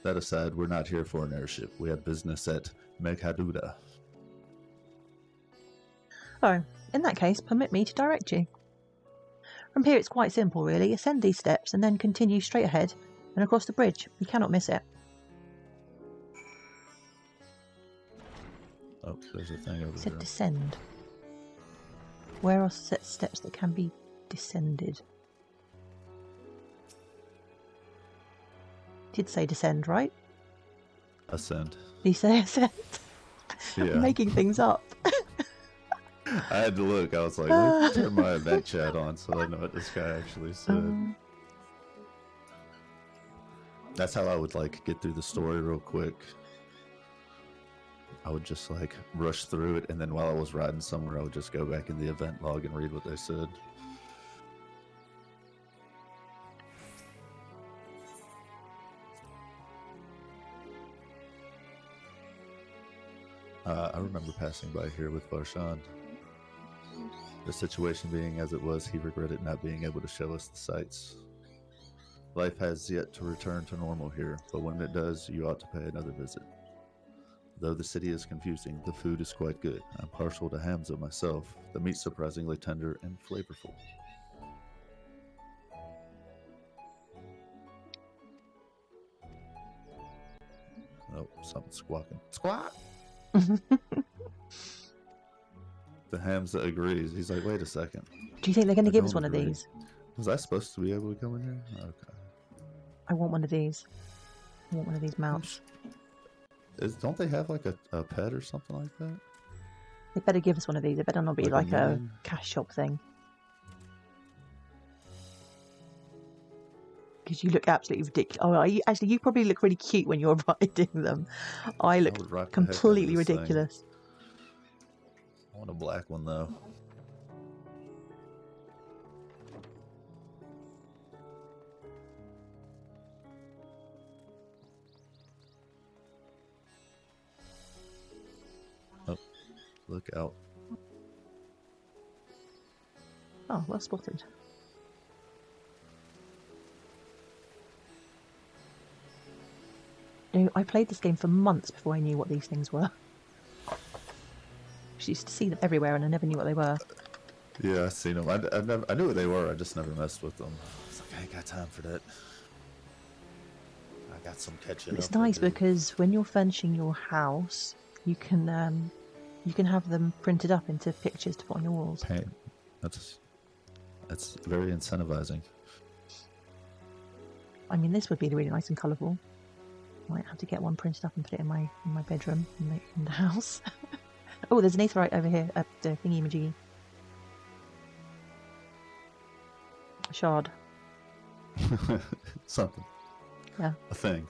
S2: That aside, we're not here for an airship. We have business at Meghaduda.
S1: Oh, in that case, permit me to direct you. From here it's quite simple, really. Ascend these steps and then continue straight ahead and across the bridge. You cannot miss it.
S2: Oh, there's a thing over
S1: It said
S2: there.
S1: descend. Where are set steps that can be descended? Did say descend, right?
S2: Ascend.
S1: Did you say ascend?
S2: Yeah.
S1: I'm making things up.
S2: I had to look. I was like, let me turn my event chat on so I know what this guy actually said. That's how I would like get through the story real quick. I would just like rush through it, and then while I was riding somewhere, I would just go back in the event log and read what they said. I remember passing by here with Varshan. The situation being as it was, he regretted not being able to show us the sights. Life has yet to return to normal here, but when it does, you ought to pay another visit. Though the city is confusing, the food is quite good. I'm partial to Hamza myself. The meat's surprisingly tender and flavorful. Oh, something's squawking. Squawk! The Hamza agrees. He's like, wait a second.
S1: Do you think they're going to
S2: I
S1: give us
S2: don't
S1: one
S2: agree.
S1: of these?
S2: Was I supposed to be able to come in here? Okay.
S1: I want one of these. I want one of these mounts.
S2: Don't they have like a pet or something like that?
S1: They better give us one of these. It better not be like a
S2: minion?
S1: cash shop thing. Because you look absolutely ridiculous. Oh, actually, you probably look really cute when you're riding them. I look
S2: would rock the heck out of
S1: completely
S2: this thing.
S1: ridiculous.
S2: I want a black one though. Oh, look out.
S1: Oh, well spotted. You know, I played this game for months before I knew what these things were. I used to see them everywhere and I never knew what they were.
S2: Yeah, I seen them. I knew what they were. I just never messed with them. It's like I ain't got time for that. I got some catching up.
S1: It's nice because when you're furnishing your house, you can have them printed up into pictures to put on your walls.
S2: Paint. That's very incentivizing.
S1: I mean, this would be really nice and colourful. Might have to get one printed up and put it in my bedroom in the house. Oh, there's an aetherite over here. The thingy-majiggy. A shard.
S2: Something.
S1: Yeah.
S2: A thing.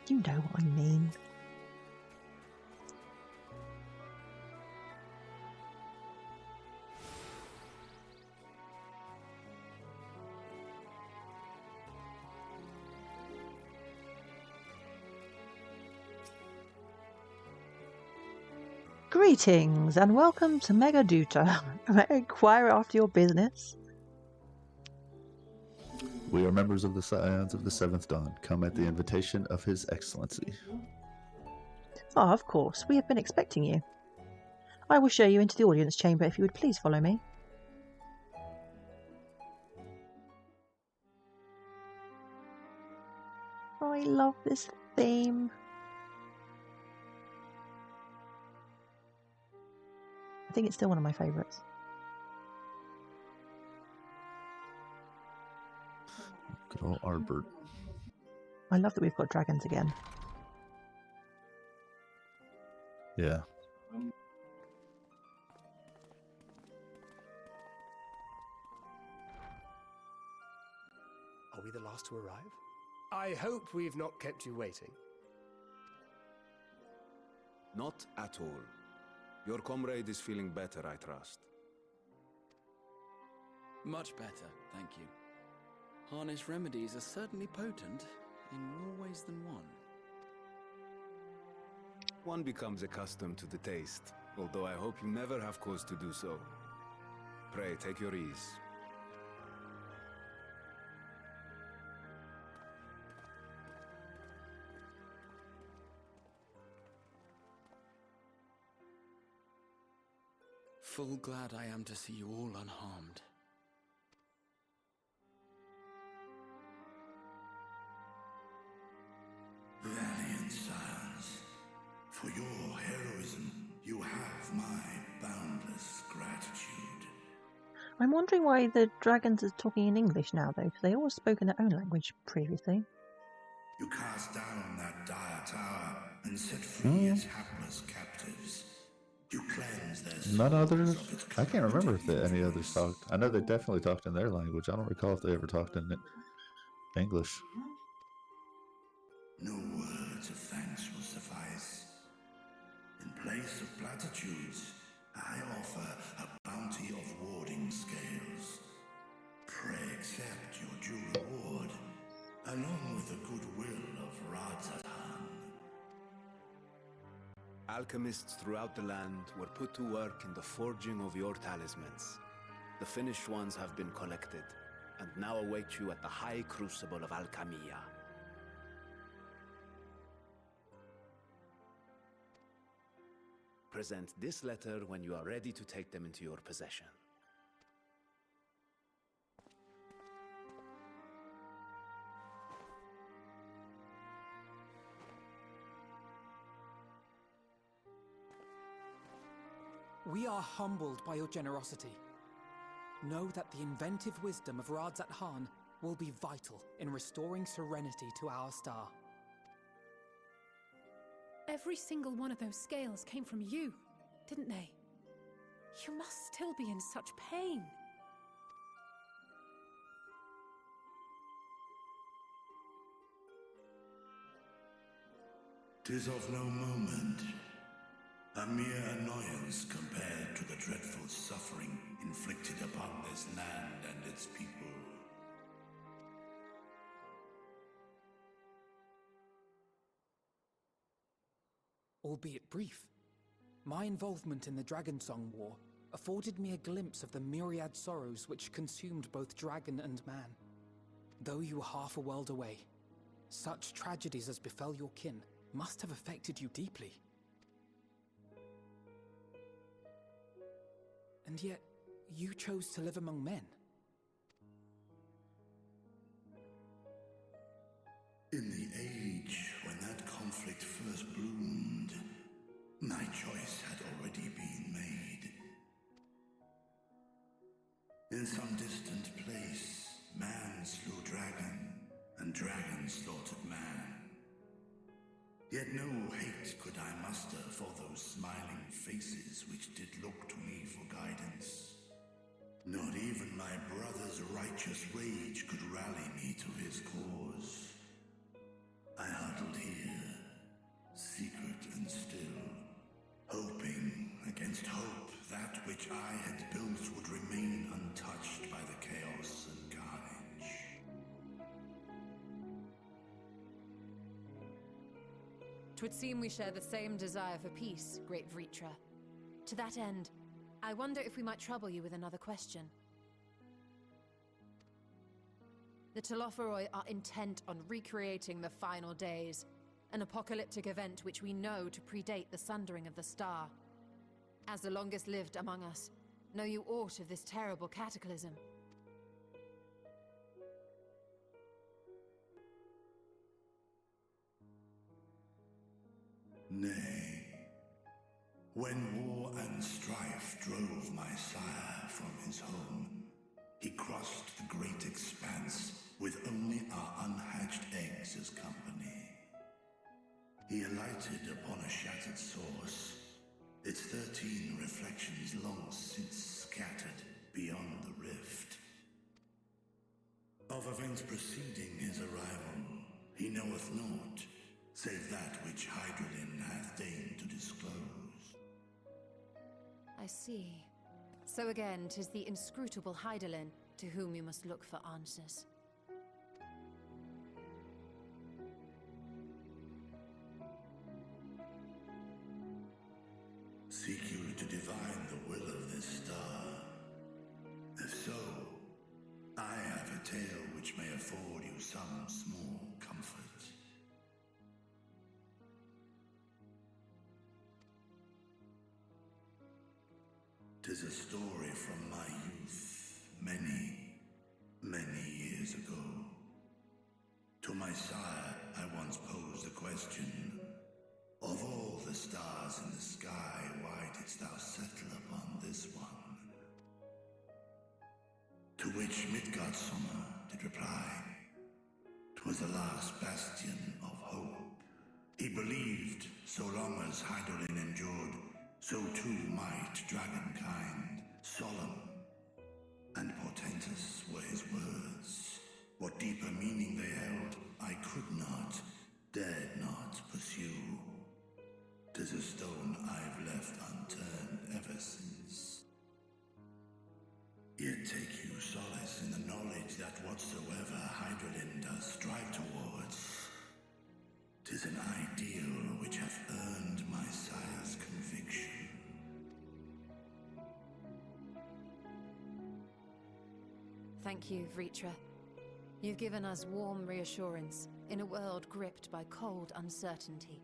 S1: You know what I mean. Greetings and welcome to Megaduta. May I inquire after your business?
S2: We are members of the Scions of the Seventh Dawn, come at the invitation of His Excellency.
S1: Ah, of course. We have been expecting you. I will show you into the audience chamber if you would please follow me. I love this theme. I think it's still one of my favourites.
S2: Good old Arbert.
S1: I love that we've got dragons again.
S2: Yeah.
S3: Are we the last to arrive? I hope we've not kept you waiting.
S4: Not at all. Your comrade is feeling better, I trust.
S5: Much better, thank you. Harness remedies are certainly potent, in more ways than one.
S4: One becomes accustomed to the taste, although I hope you never have cause to do so. Pray, take your ease.
S5: Full glad I am to see you all unharmed.
S6: Valiant sons, for your heroism, you have my boundless gratitude.
S1: I'm wondering why the dragons are talking in English now, though, because they always spoke in their own language previously.
S6: You cast down that dire tower and set free its hapless captives. You cleanse their
S2: None
S6: souls
S2: others?
S6: of its
S2: I can't remember if
S6: corrupting
S2: any others
S6: influence.
S2: talked. I know they definitely talked in their language. I don't recall if they ever talked in English.
S6: No words of thanks will suffice. In place of platitudes, I offer a bounty of warding scales. Pray accept your due reward, along with the goodwill of Radzatan.
S4: Alchemists throughout the land were put to work in the forging of your talismans. The finished ones have been collected, and now await you at the High Crucible of Alchemia. Present this letter when you are ready to take them into your possession.
S7: We are humbled by your generosity. Know that the inventive wisdom of Radzat Khan will be vital in restoring serenity to our star.
S8: Every single one of those scales came from you, didn't they? You must still be in such pain.
S6: "'Tis of no moment. A mere annoyance compared to the dreadful suffering inflicted upon this land and its people.
S7: Albeit brief, my involvement in the Dragonsong War afforded me a glimpse of the myriad sorrows which consumed both dragon and man. Though you were half a world away, such tragedies as befell your kin must have affected you deeply. And yet, you chose to live among men.
S6: In the age when that conflict first bloomed, my choice had already been made. In some distant place, man slew dragon, and dragon slaughtered man. Yet no hate could I muster for those smiling faces which did look to me for guidance. Not even my brother's righteous rage could rally me to his cause. I huddled here, secret and still, hoping against hope that which I had built would remain untouched by the chaos and carnage.
S9: Twould seem we share the same desire for peace, great Vritra. To that end, I wonder if we might trouble you with another question. The Telophoroi are intent on recreating the final days, an apocalyptic event which we know to predate the sundering of the star. As the longest lived among us, know you aught of this terrible cataclysm?
S6: Nay, when war and strife drove my sire from his home, he crossed the great expanse with only our unhatched eggs as company. He alighted upon a shattered source, its 13 reflections long since scattered beyond the rift. Of events preceding his arrival, he knoweth naught, save that which Hydralin hath deigned to disclose.
S9: I see. So again, 'tis the inscrutable Hydaelyn to whom you must look for answers.
S6: Seek you to divine the will of this star? If so, I have a tale which may afford you some small comfort. 'Tis a story from my youth, many, many years ago. To my sire, I once posed a question. Of all the stars in the sky, why didst thou settle upon this one? To which Midgardsummer did reply, 'twas the last bastion of hope. He believed, so long as Hydaelyn endured, so too might dragonkind. Solemn and portentous were his words. What deeper meaning they held, I could not, dared not pursue. 'Tis a stone I've left unturned ever since. Yet take you solace in the knowledge that whatsoever Hydaelyn does strive towards, 'tis an ideal which hath earned my sire's
S9: Thank you, Vritra. You've given us warm reassurance in a world gripped by cold uncertainty.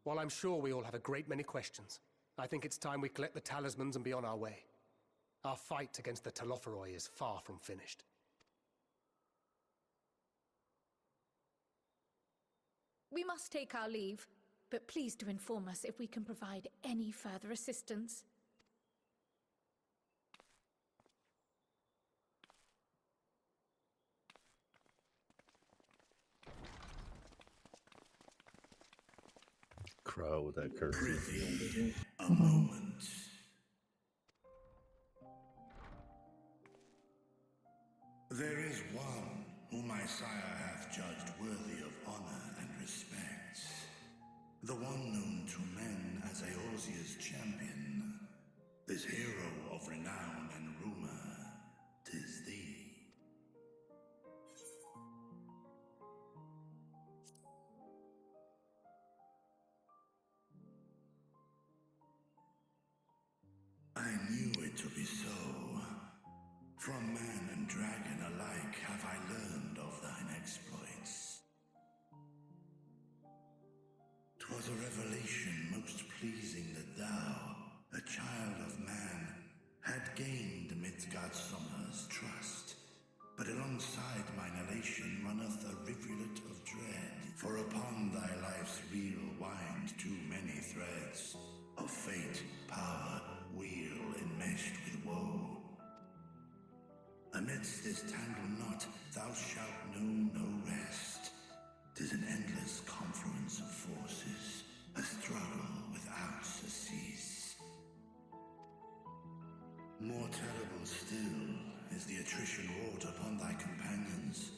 S3: While I'm sure we all have a great many questions, I think it's time we collect the talismans and be on our way. Our fight against the Telophoroi is far from finished.
S8: We must take our leave, but please do inform us if we can provide any further assistance.
S2: Crow with that curse.
S6: Prithee, a moment. There is one whom my sire hath judged worthy of honor and respect. The one known to men as Eorzea's champion. This hero of renown and rumor, 'tis thee. I knew it to be so. From man and dragon alike have I learned of thine exploits. 'Twas a revelation most pleasing that thou, a child of man, had gained Midgardsormr's trust. But alongside mine elation runneth a rivulet of dread, for upon thy life's reel wind too many threads of fate, power, wheel enmeshed with woe. Amidst this tangled knot thou shalt know no rest. 'Tis an endless confluence of forces, a struggle without surcease. More terrible still is the attrition wrought upon thy companions,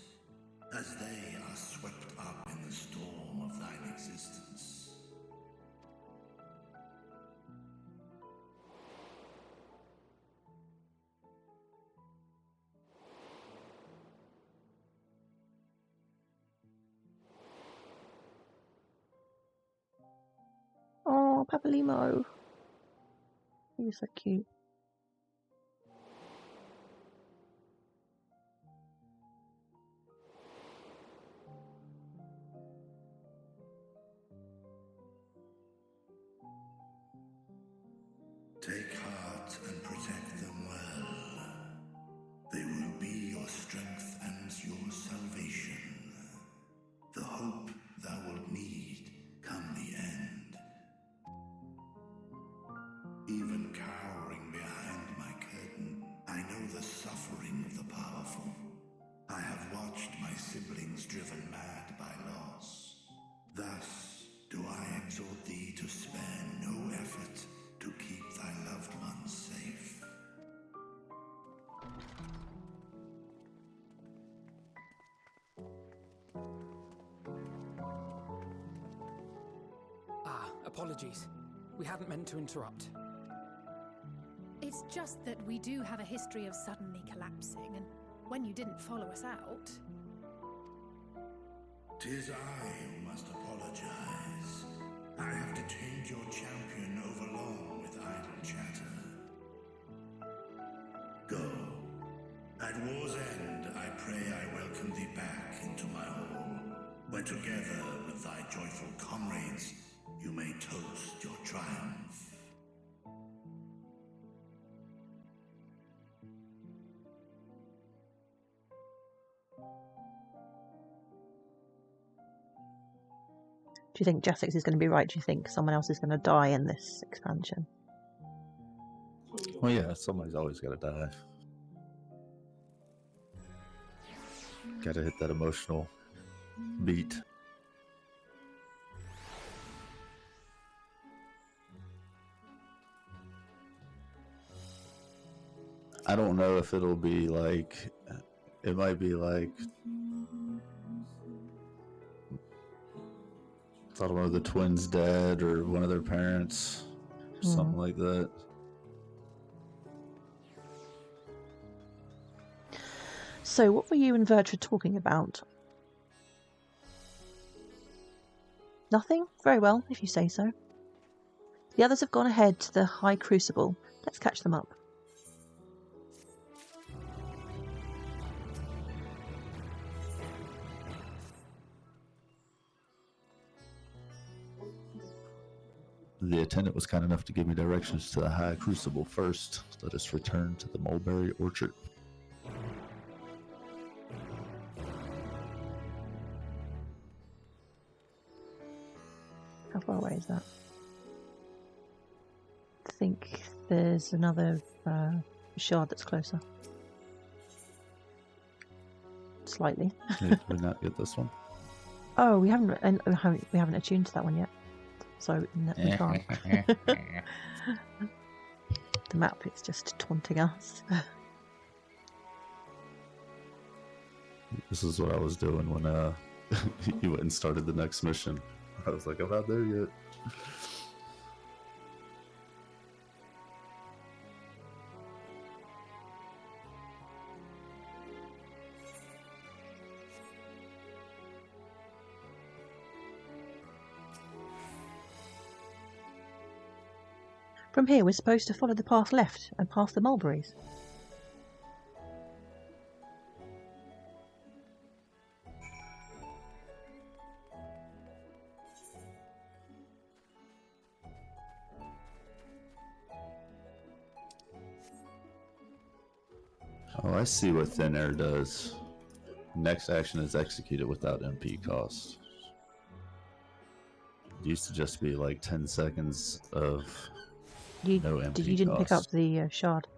S6: as they are swept up in the storm of thine existence.
S1: Oh, Papalimo. He's so cute.
S6: Take heart and protect them well. They will be your strength and your salvation. The hope thou wilt need come the end. Even cowering behind my curtain, I know the suffering of the powerful. I have watched my siblings driven mad by loss. Thus do I exhort thee to spare no effort to keep thy loved ones safe.
S7: Apologies. We hadn't meant to interrupt.
S8: It's just that we do have a history of suddenly collapsing, and when you didn't follow us out...
S6: 'Tis I who must apologize. I have detained your champion overlong with idle chatter. Go. At war's end, I pray I welcome thee back into my hall, where together with thy joyful comrades, you may toast your triumph.
S1: Do you think Jassix is going to be right? Do you think someone else is going to die in this expansion?
S2: Well, yeah, somebody's always got to die. Got to hit that emotional beat. I don't know if it'll be like, it might be like, I don't know, the twins' dad or one of their parents, or something like that.
S1: So, what were you and Vertra talking about? Nothing? Very well, if you say so. The others have gone ahead to the High Crucible. Let's catch them up.
S2: The attendant was kind enough to give me directions to the High Crucible first. Let us return to the mulberry orchard.
S1: How far away is that? I think there's another shard that's closer. Slightly.
S2: Did we not get this one?
S1: Oh, we haven't attuned to that one yet. So no, we can't. The map is just taunting us.
S2: This is what I was doing when you went and started the next mission. I was like, I'm not there yet.
S1: From here, we're supposed to follow the path left and past the mulberries.
S2: Oh, I see what thin air does. Next action is executed without MP cost. It used to just be like 10 seconds of no MP
S1: You didn't
S2: cost.
S1: pick up the shard.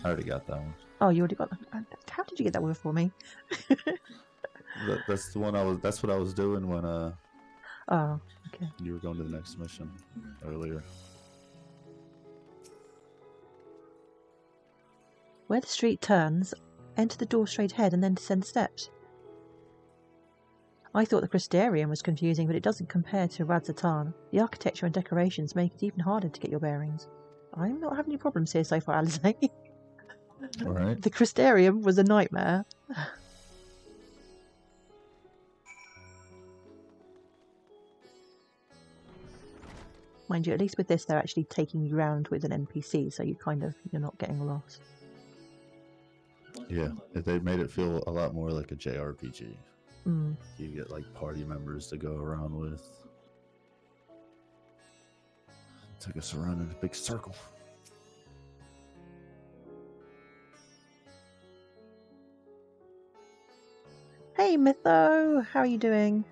S2: I already got that one.
S1: Oh, you already got that. How did you get that one for me?
S2: That's the one that's what I was doing when
S1: Oh, okay.
S2: you were going to the next mission earlier.
S1: Where the street turns, enter the door straight ahead and then descend the steps. I thought the Crystarium was confusing, but it doesn't compare to Radzatan. The architecture and decorations make it even harder to get your bearings. I'm not having any problems here so far, Alize.
S2: Alright.
S1: The Crystarium was a nightmare. Mind you, at least with this they're actually taking you around with an NPC, so you're not getting lost.
S2: Yeah, they made it feel a lot more like a JRPG.
S1: Mm.
S2: You get like party members to go around with. Took us around in a big circle.
S1: Hey Mytho, how are you doing?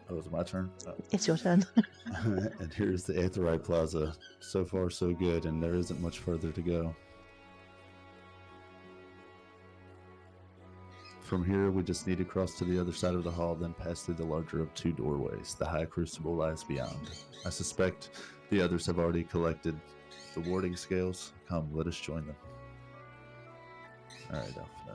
S2: Oh, was it my turn? Oh.
S1: It's your turn.
S2: And here's the Aetheryte Plaza. So far so good, and there isn't much further to go. From here, we just need to cross to the other side of the hall, then pass through the larger of two doorways. The High Crucible lies beyond. I suspect the others have already collected the warding scales. Come, let us join them. Alright, off now.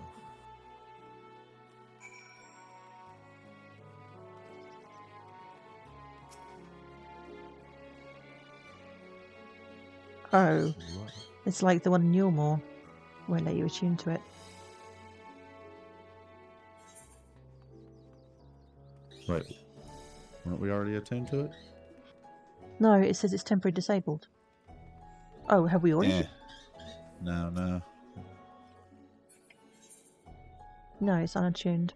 S1: Oh, it's like the one in Yulmore. Won't let you attune to it.
S2: Wait, weren't we already attuned to it?
S1: No, it says it's temporarily disabled. Oh, have we already?
S2: No.
S1: No, it's unattuned.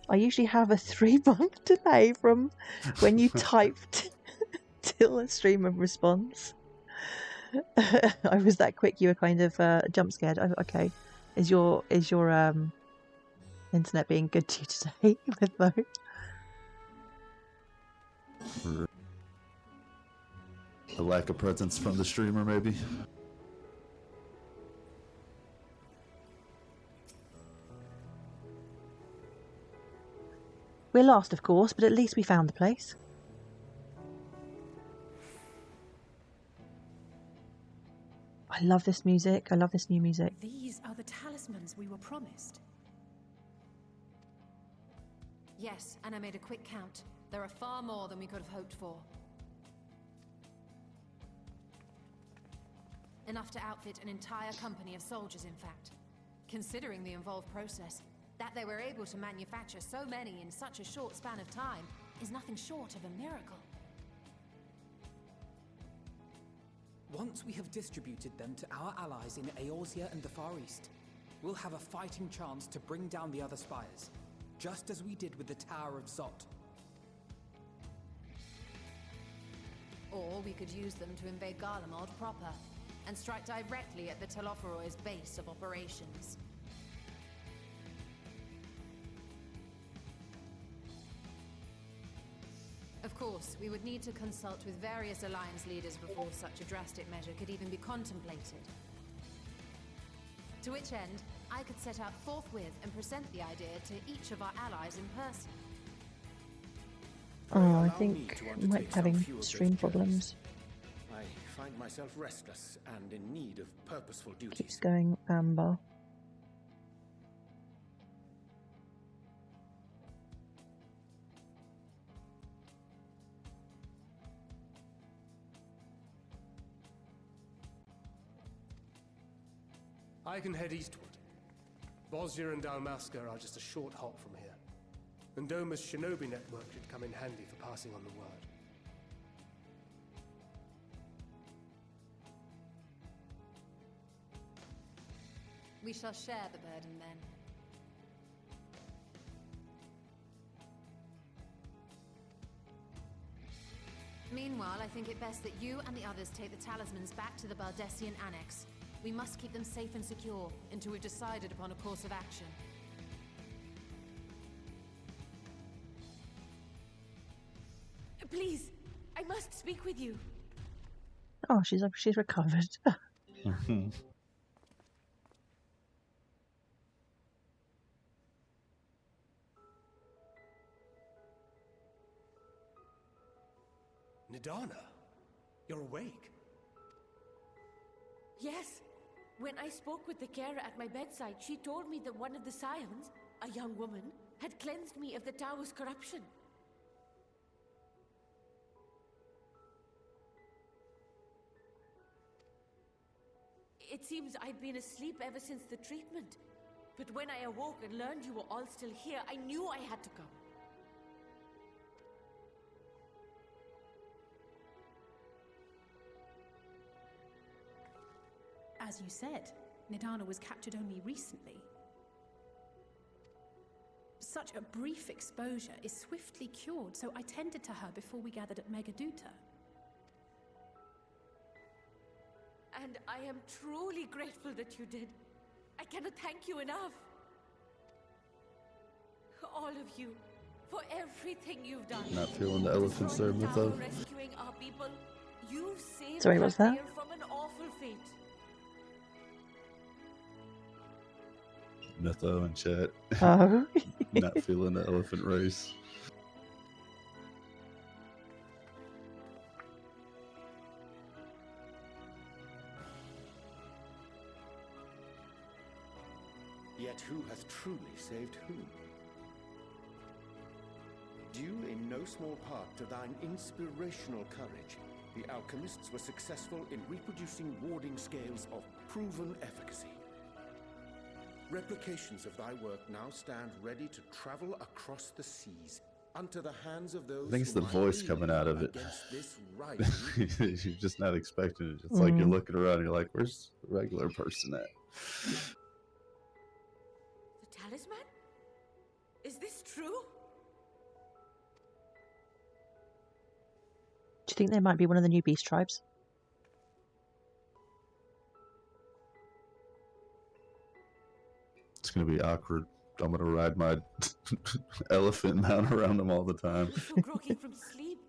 S1: I usually have a 3-month delay from when you typed till a streamer responds. I was that quick. You were kind of jump scared. Okay, is your internet being good to you today, Mytho?
S2: The lack of presence from the streamer, maybe.
S1: We're lost, of course, but at least we found the place. I love this music. I love this new music.
S8: These are the talismans we were promised.
S9: Yes, and I made a quick count. There are far more than we could have hoped for. Enough to outfit an entire company of soldiers, in fact. Considering the involved process, that they were able to manufacture so many in such a short span of time is nothing short of a miracle.
S7: Once we have distributed them to our allies in Eorzea and the Far East, we'll have a fighting chance to bring down the other spires, just as we did with the Tower of Zot.
S9: Or we could use them to invade Garlemald proper, and strike directly at the Telophoroid's base of operations. Of course, we would need to consult with various Alliance leaders before such a drastic measure could even be contemplated. To which end, I could set out forthwith and present the idea to each of our allies in person.
S1: Oh, I think I might be having stream problems.
S10: I find myself restless and in need of purposeful duties.
S1: Keeps going amber.
S3: I can head eastward. Bosnia and Dalmasca are just a short hop from here. And Doma's shinobi network should come in handy for passing on the word.
S9: We shall share the burden then. Meanwhile, I think it best that you and the others take the talismans back to the Baldessian Annex. We must keep them safe and secure until we've decided upon a course of action.
S11: Please, I must speak with you.
S1: Oh, she's recovered.
S3: Nidana, you're awake.
S11: Yes. When I spoke with the carer at my bedside, she told me that one of the scions, a young woman, had cleansed me of the tower's corruption. It seems I'd been asleep ever since the treatment. But when I awoke and learned you were all still here, I knew I had to come.
S8: As you said, Nidana was captured only recently. Such a brief exposure is swiftly cured, so I tended to her before we gathered at Megaduta.
S11: And I am truly grateful that you did. I cannot thank you enough. All of you, for everything you've done.
S2: Not feeling the elephants there, Mytho.
S11: Rescuing our people, you've saved
S1: Sorry, what's that?
S11: Khaldir from an awful fate.
S2: Mytho and chat.
S1: Oh.
S2: Not feeling the elephant race.
S10: Yet who hath truly saved whom? Due in no small part to thine inspirational courage, the alchemists were successful in reproducing warding scales of proven efficacy. Replications of thy work now stand ready to travel across the seas, unto the hands of those
S2: I think it's
S10: who
S2: the
S10: might
S2: voice
S10: lead
S2: coming out of it.
S10: against this rising.
S2: You're just not expecting it. It's like you're looking around and you're like, where's the regular person at?
S11: The talisman? Is this true?
S1: Do you think they might be one of the new beast tribes?
S2: It's going to be awkward. I'm going to ride my elephant mount around them all the time.
S11: I was so groggy from sleep,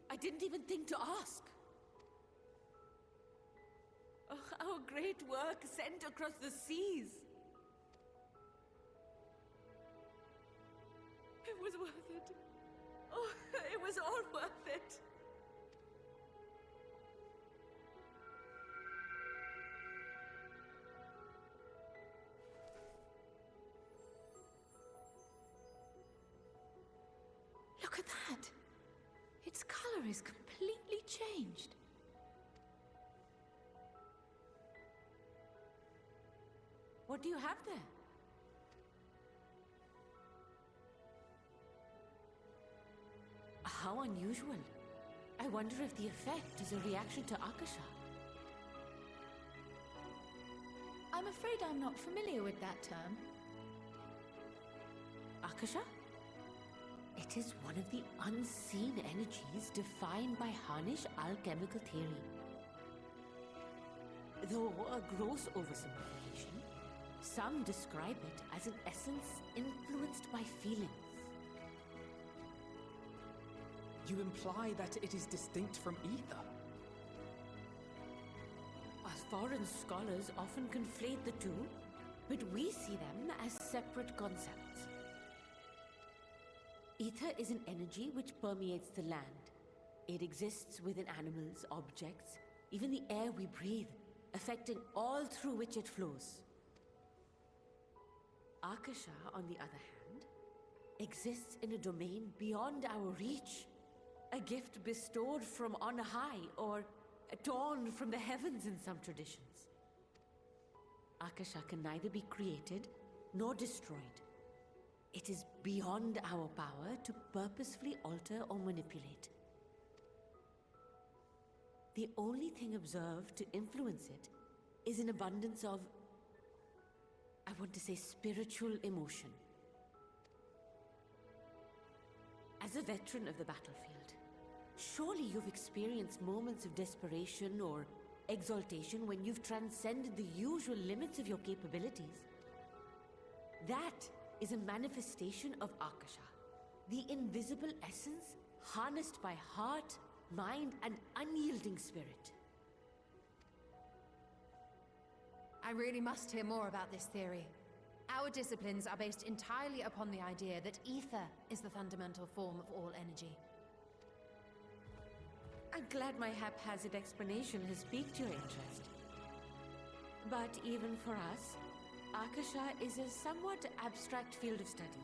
S11: I didn't even think to ask. Oh, our great work sent across the seas. It was worth it. Oh, it was all worth it.
S8: Look at that! Its color is completely changed.
S11: do you have there? How unusual. I wonder if the effect is a reaction to Akasha.
S8: I'm afraid I'm not familiar with that term.
S11: Akasha? It is one of the unseen energies defined by Harnish alchemical theory. Though a gross oversimplification, some describe it as an essence influenced by feelings.
S7: You imply that it is distinct from ether?
S11: Foreign scholars often conflate the two, but we see them as separate concepts. Ether is an energy which permeates the land. It exists within animals, objects, even the air we breathe, affecting all through which it flows. Akasha, on the other hand, exists in a domain beyond our reach, a gift bestowed from on high, or torn from the heavens in some traditions. Akasha can neither be created nor destroyed. It is beyond our power to purposefully alter or manipulate. The only thing observed to influence it is an abundance of, I want to say, spiritual emotion. As a veteran of the battlefield, surely you've experienced moments of desperation or exaltation when you've transcended the usual limits of your capabilities. That is a manifestation of Akasha, the invisible essence harnessed by heart, mind, and unyielding spirit.
S9: I really must hear more about this theory. Our disciplines are based entirely upon the idea that ether is the fundamental form of all energy.
S11: I'm glad my haphazard explanation has piqued your interest. But even for us, Akasha is a somewhat abstract field of study.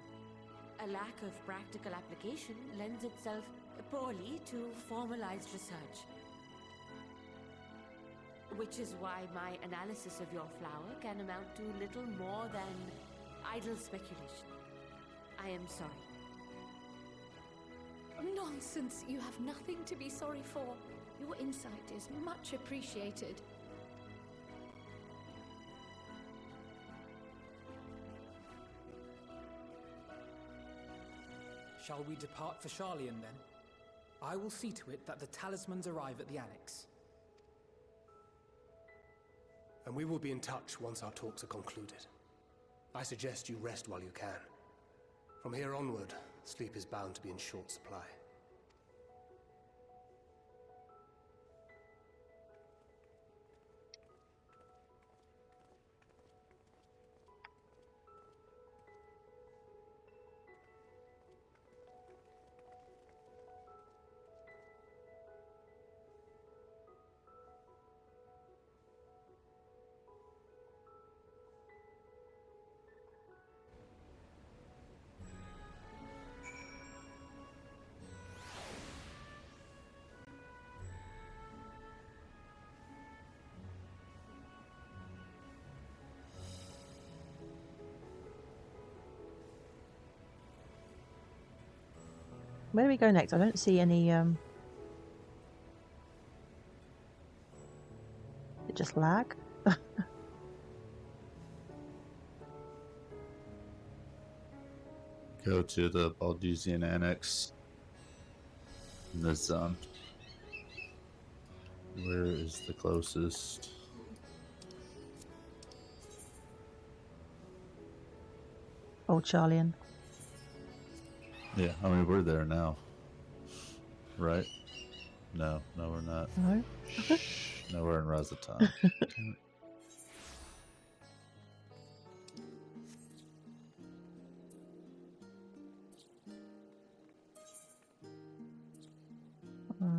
S11: A lack of practical application lends itself poorly to formalized research. Which is why my analysis of your flower can amount to little more than idle speculation. I am sorry.
S8: Nonsense! You have nothing to be sorry for. Your insight is much appreciated.
S7: Shall we depart for Charlian then? I will see to it that the talismans arrive at the Annex.
S3: And we will be in touch once our talks are concluded. I suggest you rest while you can. From here onward, sleep is bound to be in short supply.
S1: Where do we go next? I don't see any, It just lag?
S2: Go to the Baldusian Annex. This, where is the closest?
S1: Old Charlian.
S2: Yeah, I mean, we're there now. Right? No, we're not.
S1: No?
S2: No, we're in Razatan.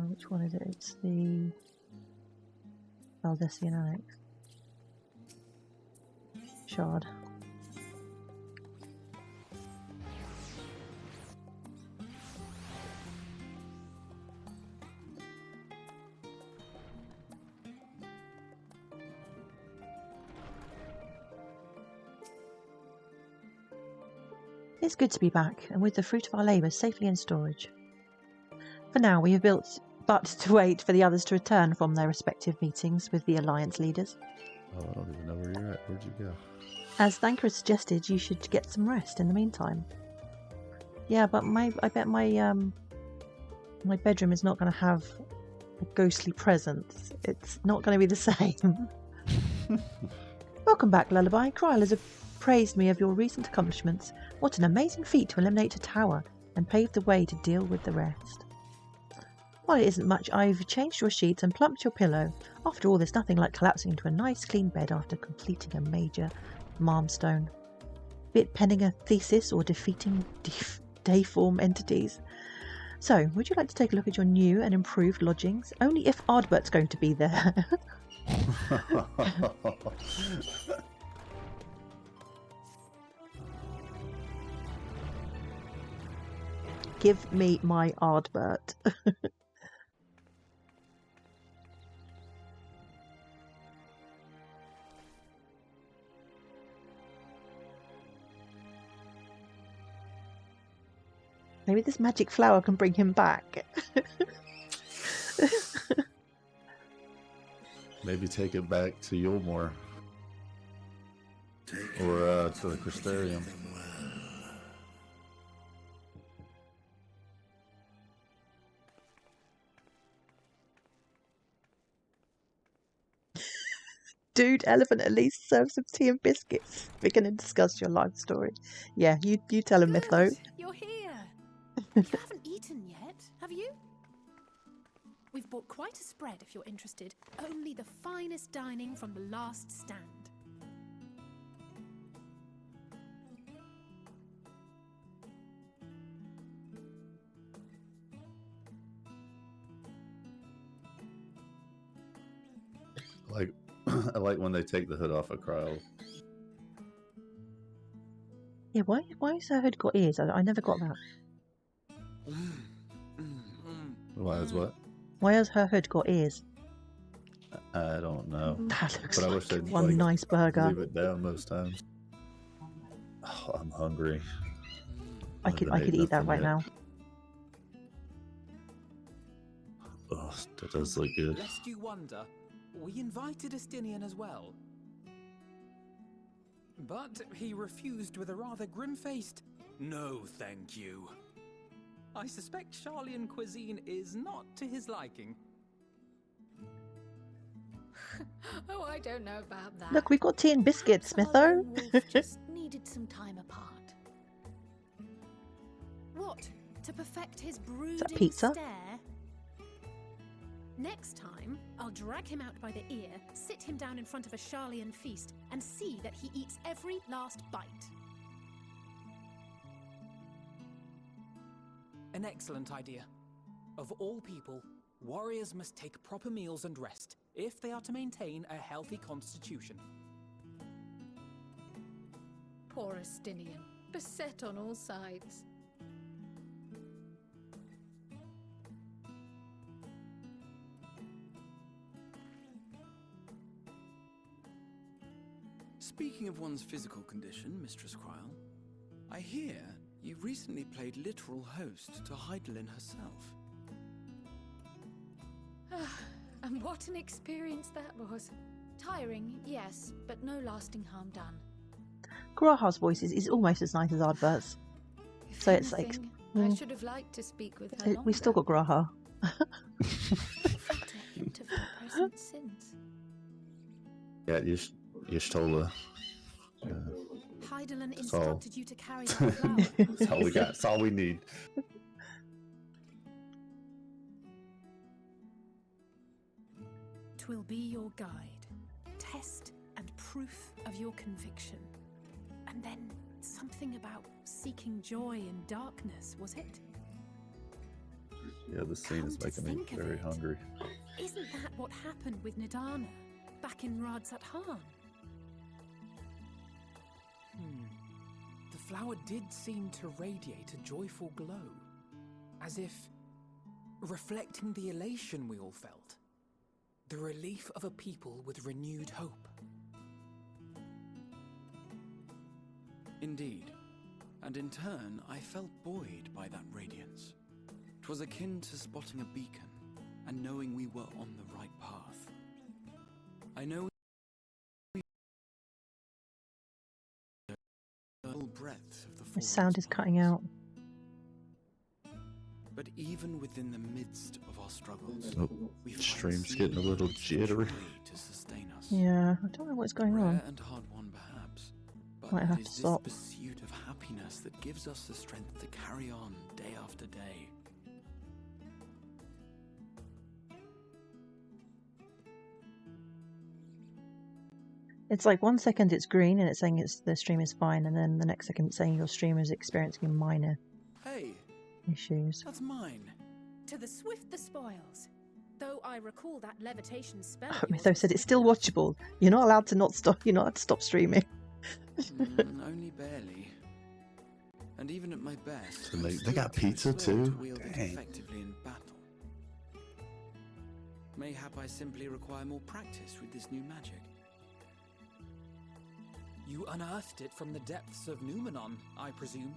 S1: Which one is it? It's the Valdesian Annex. Shard. It's good to be back, and with the fruit of our labour safely in storage. For now, we have built but to wait for the others to return from their respective meetings with the Alliance leaders.
S2: Oh, I don't even know where you're at. Where'd you go?
S1: As Thanker has suggested, you should get some rest in the meantime. Yeah, but I bet my bedroom is not going to have a ghostly presence. It's not going to be the same. Welcome back, Lullaby. Kryl has praised me of your recent accomplishments. What an amazing feat to eliminate a tower and pave the way to deal with the rest. While it isn't much, I've changed your sheets and plumped your pillow. After all, there's nothing like collapsing into a nice clean bed after completing a major milestone. Bit penning a thesis or defeating dayform entities. So, would you like to take a look at your new and improved lodgings? Only if Ardbert's going to be there. Give me my Ardbert. Maybe this magic flower can bring him back.
S2: Maybe take it back to Yulmore. Or to the Crystarium.
S1: Dude, elephant, at least serve some tea and biscuits. We're going to discuss your life story. Yeah, you tell him, Mytho.
S8: You're here. You haven't eaten yet, have you? We've bought quite a spread if you're interested. Only the finest dining from the last stand.
S2: I like when they take the hood off of Kryl.
S1: Yeah, why has her hood got ears? I never got that.
S2: Why is what?
S1: Why has her hood got ears?
S2: I don't know.
S1: That looks
S2: but I
S1: like
S2: wish they'd,
S1: one nice burger.
S2: Leave it down most times. Oh, I'm hungry.
S1: I could eat that right now.
S2: Oh, that does look good.
S7: Lest you wonder, we invited Estinian as well. But he refused with a rather grim-faced, "No, thank you." I suspect Charlian cuisine is not to his liking.
S11: Oh, I don't know about that.
S1: Look, we've got tea and biscuits, Smitho.
S11: Wolf just needed some time apart.
S8: What? To perfect his brooding
S1: pizza?
S8: stare? Next time, I'll drag him out by the ear, sit him down in front of a Charlian feast, and see that he eats every last bite.
S7: An excellent idea. Of all people, warriors must take proper meals and rest if they are to maintain a healthy constitution.
S11: Poor Estinian, beset on all sides.
S5: Speaking of one's physical condition, Mistress Kryl, I hear you recently played literal host to Heidelin herself.
S11: And what an experience that was. Tiring, yes, but no lasting harm done.
S1: Graha's voice is almost as nice as Ardbert's. So it's like...
S11: I should have liked to speak with her
S1: We've still got Graha.
S11: felt a hint of her presence since.
S2: Yeah, Y'shtola.
S8: Heidelin
S2: That's all.
S8: instructed you to carry that flower.
S2: That's all we got. That's all we need.
S8: 'Twill be your guide, test and proof of your conviction. And then something about seeking joy in darkness, was it?
S2: Yeah, this scene is
S8: Come to
S2: making me
S8: think of
S2: very
S8: it,
S2: hungry.
S8: Isn't that what happened with Nidana back in Radzat-Han?
S7: The flower did seem to radiate a joyful glow, as if reflecting the elation we all felt, the relief of a people with renewed hope.
S5: Indeed. And in turn, I felt buoyed by that radiance. 'Twas akin to spotting a beacon and knowing we were on the right path. I know the whole breadth of the
S1: My sound is cutting out.
S5: But even within the midst of our struggles, we find
S2: Stream's getting a little jittery.
S5: to sustain us.
S1: Yeah, I don't know what's going on.
S5: Rare and hard won, perhaps, but
S1: Might have
S5: it
S1: to
S5: is
S1: stop.
S5: this pursuit of happiness that gives us the strength to carry on day after day.
S1: It's like 1 second it's green and it's saying the stream is fine, and then the next second it's saying your stream is experiencing minor
S5: Hey,
S1: issues.
S5: that's mine.
S8: To the swift the spoils. Though I recall that levitation spell. of yours
S1: Mytho said
S8: was
S1: it's still watchable. You're not allowed to not stop. You're not allowed to stop streaming.
S5: Only barely. And even at my best,
S2: And
S5: I'm
S2: they
S5: still
S2: got
S5: too
S2: pizza
S5: slow
S2: too?
S5: to wield it
S2: Dang.
S5: effectively in battle. Mayhap I simply require more practice with this new magic.
S7: You unearthed it from the depths of Numenon, I presume.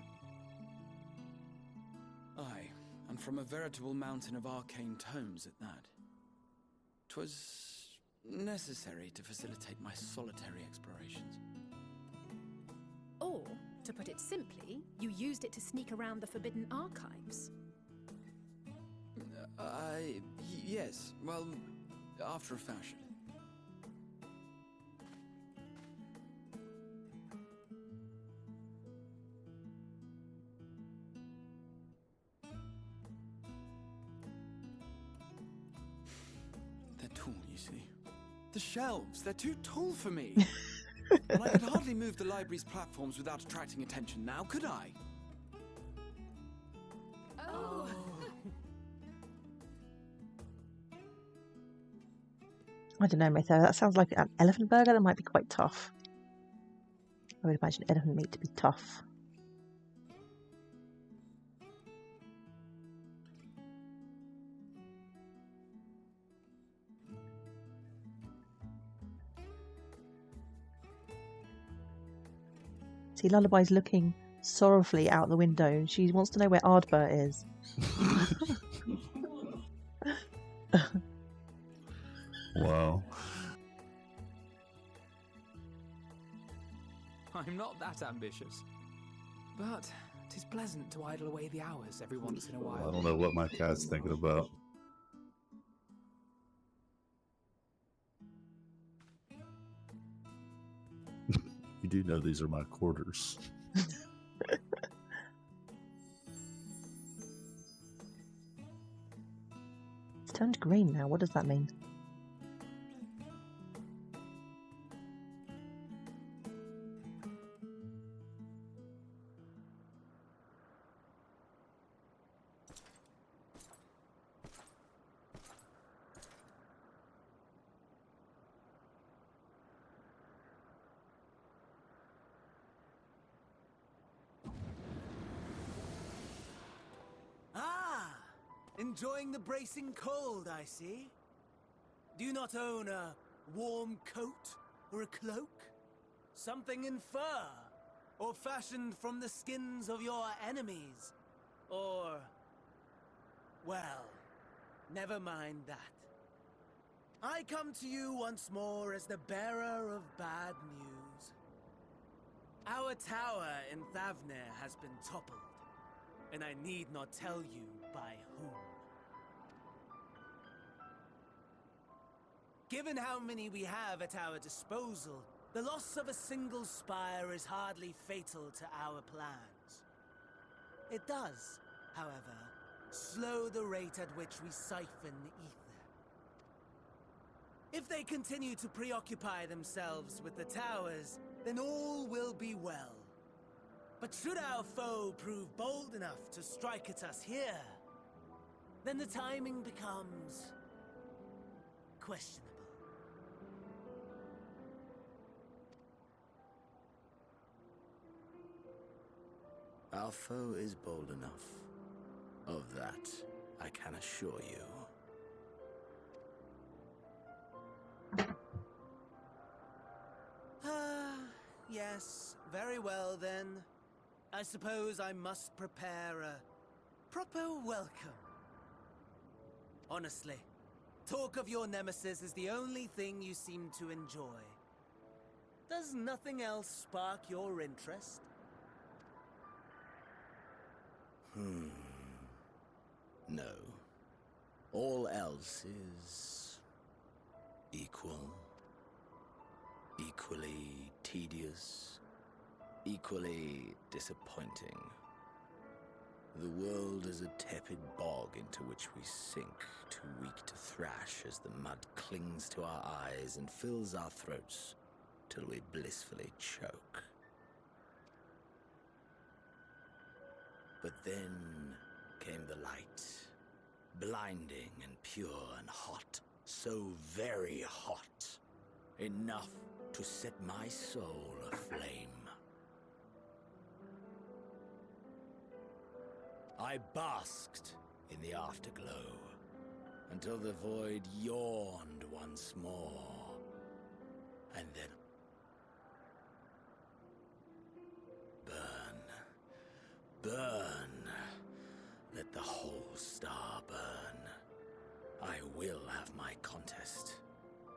S5: Aye, and from a veritable mountain of arcane tomes at that. 'Twas necessary to facilitate my solitary explorations.
S8: Or, to put it simply, you used it to sneak around the Forbidden Archives.
S5: Yes, well, after a fashion. They're tall, you see. The shelves, they're too tall for me. And I could hardly move the library's platforms without attracting attention now, could I?
S8: Oh!
S1: I don't know, Mytho. That sounds like an elephant burger. That might be quite tough. I would imagine elephant meat to be tough. See, Lullaby's looking sorrowfully out the window. She wants to know where Ardbert is.
S2: Wow.
S7: I'm not that ambitious. But 'tis pleasant to idle away the hours every once in a
S2: I
S7: while.
S2: don't know what my cat's thinking about. You do know these are my quarters.
S1: It's turned green now. What does that mean?
S4: Enjoying the bracing cold, I see. Do you not own a warm coat or a cloak? Something in fur? Or fashioned from the skins of your enemies? Or... well, never mind that. I come to you once more as the bearer of bad news. Our tower in Thavnir has been toppled, and I need not tell you by whom. Given how many we have at our disposal, the loss of a single spire is hardly fatal to our plans. It does, however, slow the rate at which we siphon ether. If they continue to preoccupy themselves with the towers, then all will be well. But should our foe prove bold enough to strike at us here, then the timing becomes questionable. Our foe is bold enough. Of that, I can assure you. Yes, very well then. I suppose I must prepare a proper welcome. Honestly, talk of your nemesis is the only thing you seem to enjoy. Does nothing else spark your interest?
S12: No. All else is equal, equally tedious, equally disappointing. The world is a tepid bog into which we sink, too weak to thrash as the mud clings to our eyes and fills our throats till we blissfully choke. But then came the light, blinding and pure and hot, so very hot, enough to set my soul aflame. I basked in the afterglow until the void yawned once more, and then burn, let the whole star burn. I will have my contest.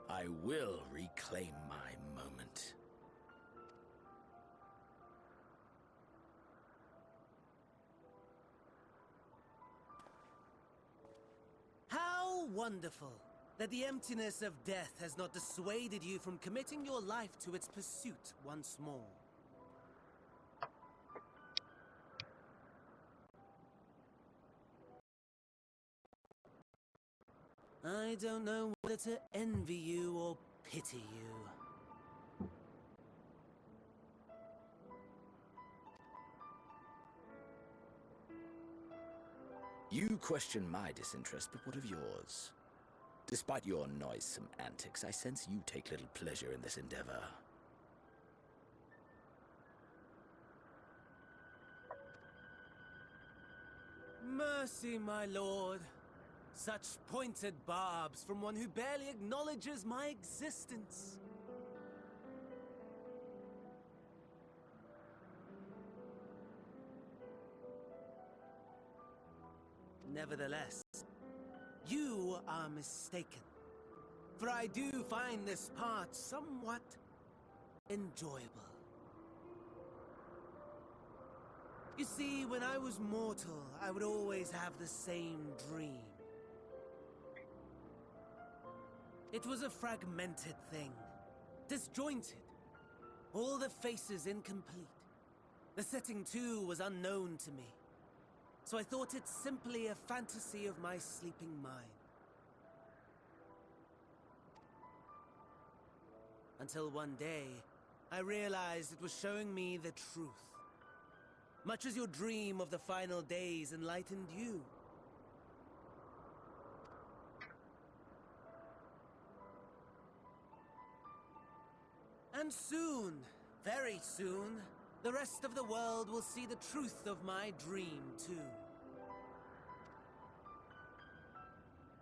S12: I will reclaim my moment.
S4: How wonderful that the emptiness of death has not dissuaded you from committing your life to its pursuit once more. I don't know whether to envy you or pity you.
S12: You question my disinterest, but what of yours? Despite your noisome antics, I sense you take little pleasure in this endeavor.
S4: Mercy, my lord. Such pointed barbs from one who barely acknowledges my existence. Nevertheless, you are mistaken, for I do find this part somewhat enjoyable. You see, when I was mortal, I would always have the same dream. It was a fragmented thing, disjointed, all the faces incomplete. The setting, too, was unknown to me, so I thought it simply a fantasy of my sleeping mind. Until one day, I realized it was showing me the truth, much as your dream of the final days enlightened you. And soon, very soon, the rest of the world will see the truth of my dream, too.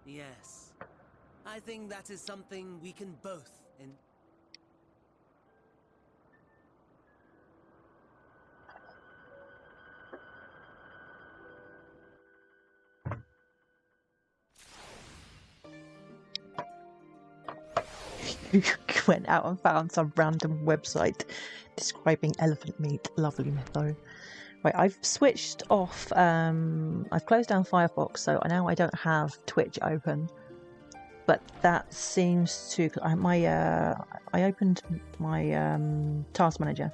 S4: Yes, I think that is something we can both
S1: Went out and found some random website describing elephant meat. Lovely mytho. Right, I've switched off. I've closed down Firefox, so now I don't have Twitch open. But that seems to I opened my task manager,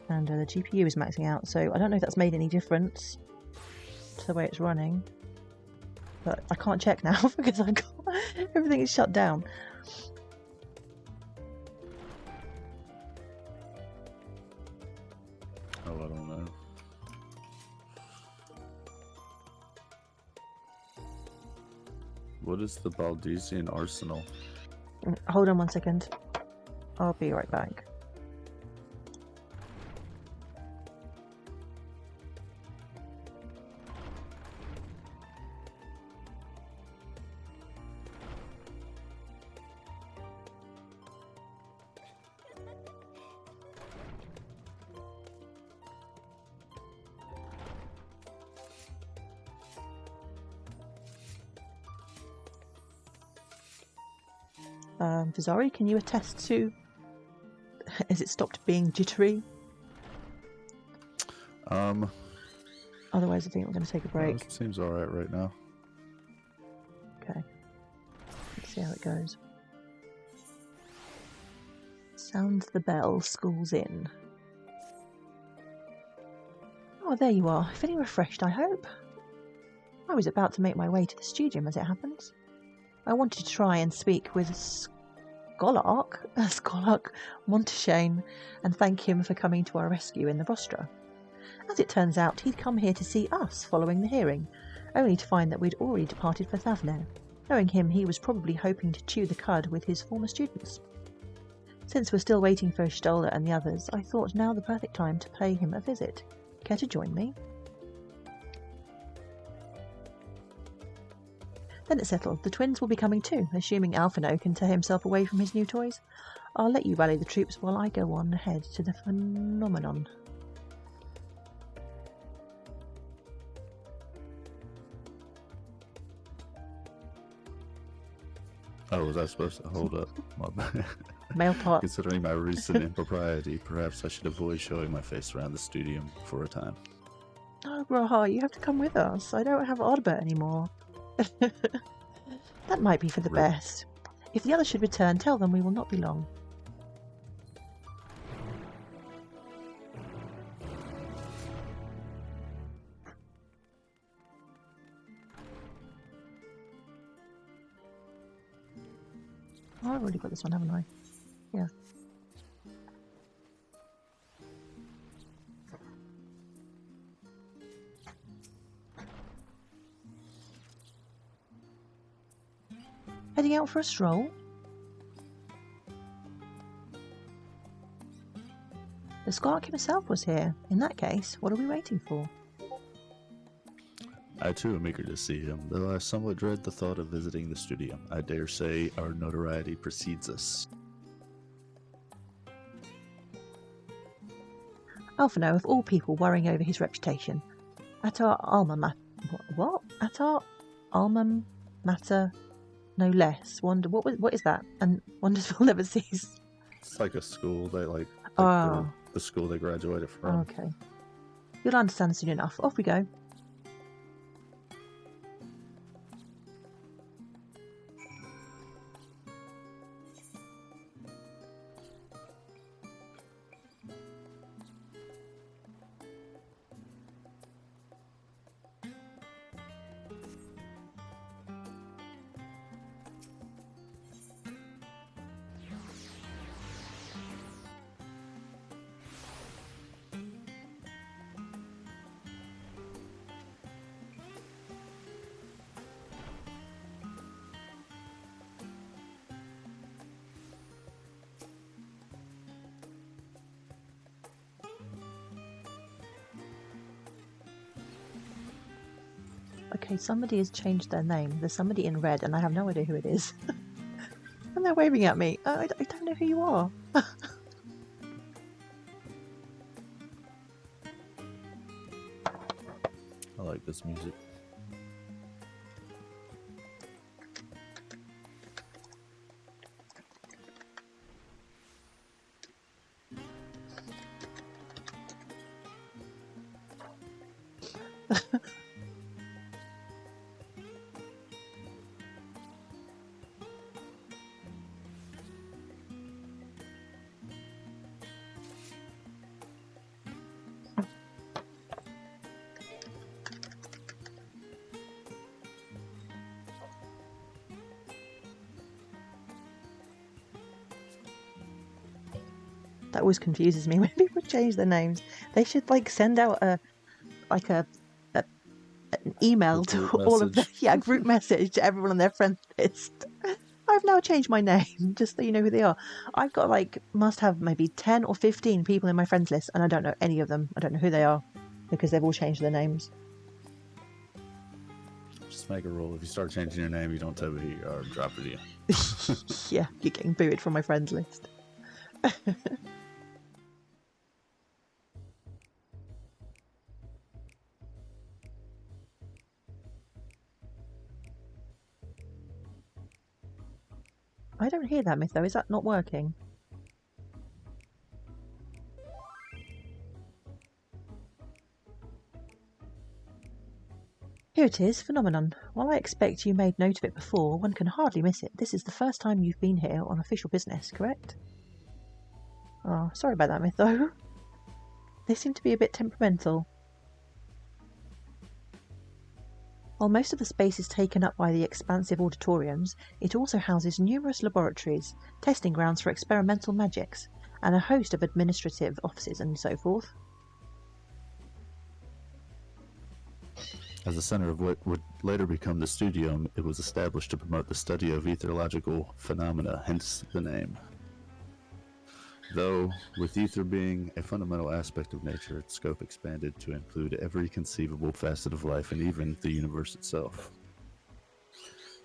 S1: and the GPU is maxing out. So I don't know if that's made any difference to the way it's running. But I can't check now because everything is shut down.
S2: Oh, I don't know. What is the Baldesian Arsenal?
S1: Hold on 1 second. I'll be right back. Vizari, can you attest to... Has it stopped being jittery? Otherwise, I think we're going to take a break.
S2: It seems alright right now.
S1: Okay. Let's see how it goes. Sound the bell, school's in. Oh, there you are. Feeling refreshed, I hope. I was about to make my way to the studium as it happens. I wanted to try and speak with Scholark Monteshane and thank him for coming to our rescue in the rostra. As it turns out, he'd come here to see us following the hearing, only to find that we'd already departed for Thavner. Knowing him, he was probably hoping to chew the cud with his former students. Since we're still waiting for Stola and the others, I thought now the perfect time to pay him a visit. Care to join me? Then it's settled. The twins will be coming too, assuming Alphino can tear himself away from his new toys. I'll let you rally the troops while I go on ahead to the phenomenon.
S2: Oh, was I supposed to hold up? My bad.
S1: Male part.
S2: Considering my recent impropriety, perhaps I should avoid showing my face around the studium for a time.
S1: Oh, Graha, you have to come with us. I don't have Oddbert anymore. That might be for the best. If the others should return, tell them we will not be long. Oh, I've already got this one, haven't I? Yeah. Heading out for a stroll? The Skark himself was here. In that case, what are we waiting for?
S2: I too am eager to see him, though I somewhat dread the thought of visiting the studium. I dare say our notoriety precedes us.
S1: Alphino, of all people, worrying over his reputation. At our alma mater... What? At our alma mater... No less. What is that? And wonders will never cease.
S2: It's like a school they like
S1: Oh.
S2: the school they graduated from.
S1: Okay. You'll understand soon enough. Off we go. Okay, somebody has changed their name. There's somebody in red, and I have no idea who it is. And they're waving at me. I don't know who you are.
S2: I like this music.
S1: That always confuses me when people change their names. They should like send out an email to all of the group message to everyone on their friend list. I've now changed my name just so you know who they are. I've got must have maybe 10 or 15 people in my friends list, and I don't know any of them. I don't know who they are because they've all changed their names.
S2: Just make a rule. If you start changing your name, you don't tell me who you are and drop it in.
S1: Yeah, you're getting booted from my friends list. I don't hear that myth though. Is that not working? Here it is, phenomenon. While I expect you made note of it before, one can hardly miss it. This is the first time you've been here on official business, correct? Oh, sorry about that myth though. They seem to be a bit temperamental. While most of the space is taken up by the expansive auditoriums, it also houses numerous laboratories, testing grounds for experimental magics, and a host of administrative offices and so forth.
S2: As the center of what would later become the studium, it was established to promote the study of etherological phenomena, hence the name. Though, with ether being a fundamental aspect of nature, its scope expanded to include every conceivable facet of life and even the universe itself.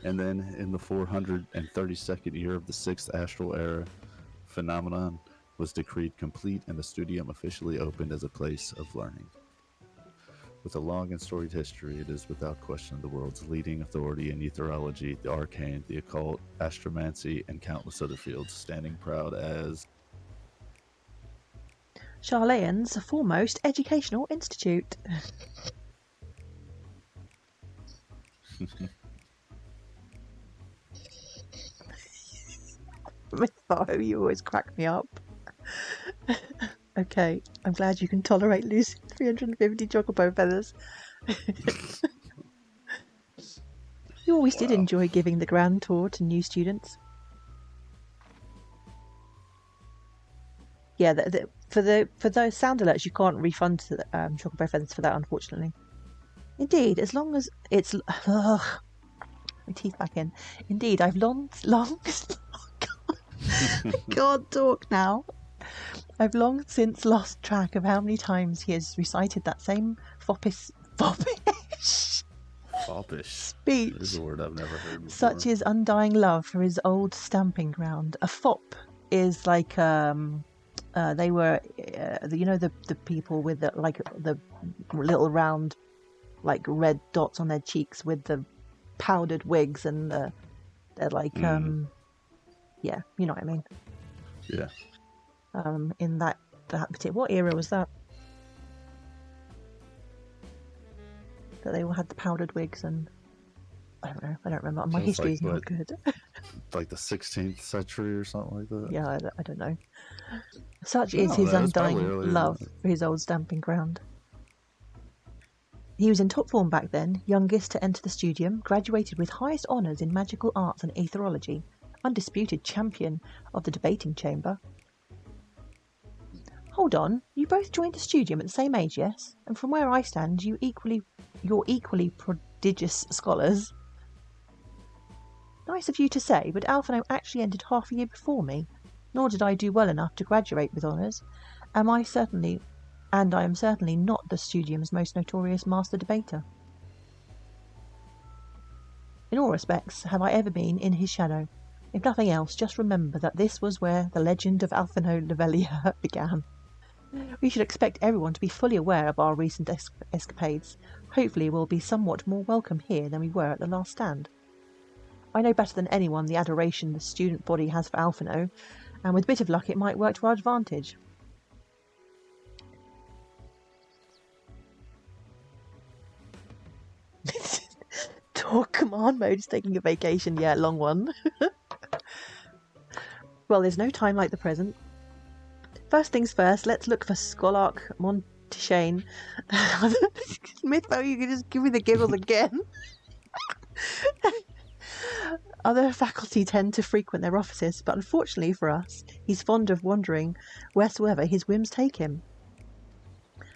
S2: And then, in the 432nd year of the 6th astral era, phenomenon was decreed complete and the studium officially opened as a place of learning. With a long and storied history, it is without question the world's leading authority in etherology, the arcane, the occult, astromancy, and countless other fields, standing proud as
S1: Charlayan's foremost educational institute. Mytho, you always crack me up. Okay, I'm glad you can tolerate losing 350 chocobo feathers. You always did enjoy giving the grand tour to new students. Yeah, for those sound alerts, you can't refund chocobo feathers for that, unfortunately. Indeed, as long as it's my teeth back in. Indeed, I've long can't talk now. I've long since lost track of how many times he has recited that same foppish speech.
S2: There's a word I've never heard before.
S1: Such is undying love for his old stamping ground. A fop is like they were the people with the little round like red dots on their cheeks with the powdered wigs and they're like yeah, you know what I mean.
S2: Yeah.
S1: In that particular, what era was that? That they all had the powdered wigs and I don't know. I don't remember. My history is not good.
S2: Like the 16th century or something like that.
S1: Yeah, I don't know. Such is his undying love for his old stamping ground. He was in top form back then, youngest to enter the studium, graduated with highest honours in magical arts and aetherology, undisputed champion of the debating chamber. Hold on, you both joined the studium at the same age, yes? And from where I stand, you're equally prodigious scholars. Nice of you to say, but Alphino actually entered half a year before me, nor did I do well enough to graduate with honours. I am certainly not the studium's most notorious master debater. In all respects, have I ever been in his shadow. If nothing else, just remember that this was where the legend of Alphino Levelia began. We should expect everyone to be fully aware of our recent escapades. Hopefully we'll be somewhat more welcome here than we were at the last stand. I know better than anyone the adoration the student body has for Alphino, and with a bit of luck it might work to our advantage. Talk command mode is taking a vacation, yeah, long one. Well, there's no time like the present. First things first, let's look for Scholark Montishane. Mytho, you can just give me the giggles again. Other faculty tend to frequent their offices, but unfortunately for us, he's fond of wandering wheresoever his whims take him.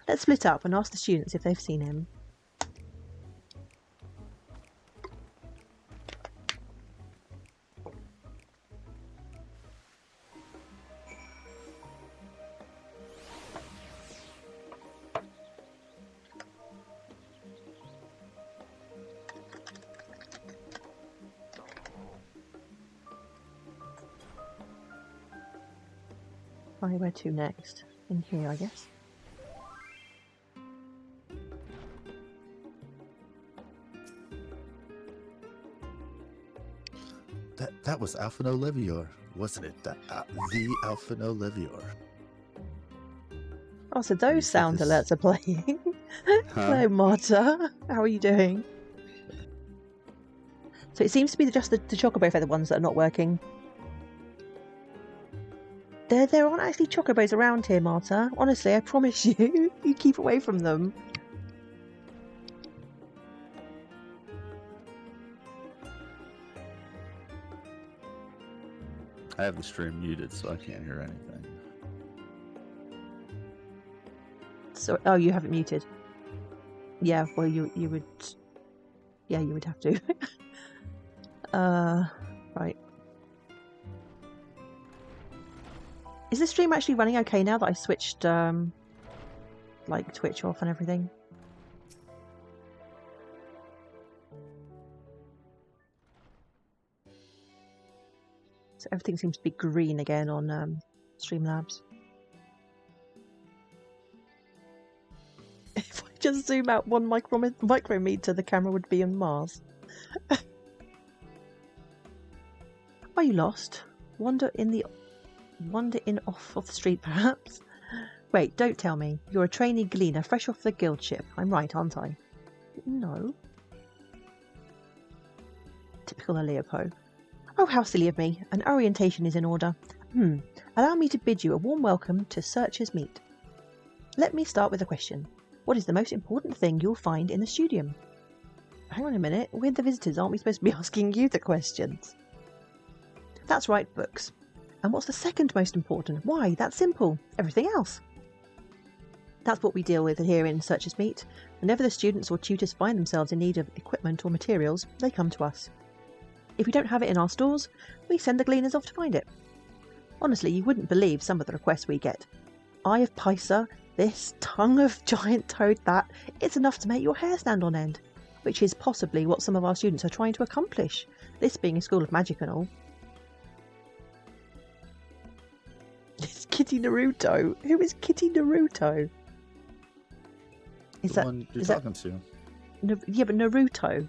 S1: Let's split up and ask the students if they've seen him. Where to next? In here, I guess.
S2: That was Alphino Levior, wasn't it? The Alphino Levior.
S1: Oh, so those sound alerts are playing.
S2: Huh?
S1: Hello, Marta. How are you doing? So it seems to be just the chocobo feather ones that are not working. There aren't actually chocobos around here, Marta. Honestly, I promise you. You keep away from them.
S2: I have the stream muted, so I can't hear anything.
S1: So, oh, you have it muted. Yeah, well, you would. Yeah, you would have to. Right. Is the stream actually running okay now that I switched, like, Twitch off and everything? So everything seems to be green again on Streamlabs. If I just zoom out 1 micrometer, the camera would be on Mars. Are you lost? Wander in off of the street, perhaps? Wait, don't tell me. You're a trainee gleaner, fresh off the guild ship. I'm right, aren't I? No. Typical Aleopo. Oh, how silly of me. An orientation is in order. Allow me to bid you a warm welcome to Searcher's Meet. Let me start with a question. What is the most important thing you'll find in the studium? Hang on a minute. We're the visitors. Aren't we supposed to be asking you the questions? That's right, books. And what's the second most important? Why, that's simple. Everything else. That's what we deal with here in Searcher's Meet. Whenever the students or tutors find themselves in need of equipment or materials, they come to us. If we don't have it in our stores, we send the gleaners off to find it. Honestly, you wouldn't believe some of the requests we get. Eye of Pysa, this, tongue of giant toad that, it's enough to make your hair stand on end. Which is possibly what some of our students are trying to accomplish, this being a school of magic and all. It's Kitty Naruto. Who is Kitty Naruto? Is
S2: the
S1: that
S2: one you're
S1: is
S2: talking to?
S1: Yeah, but Naruto.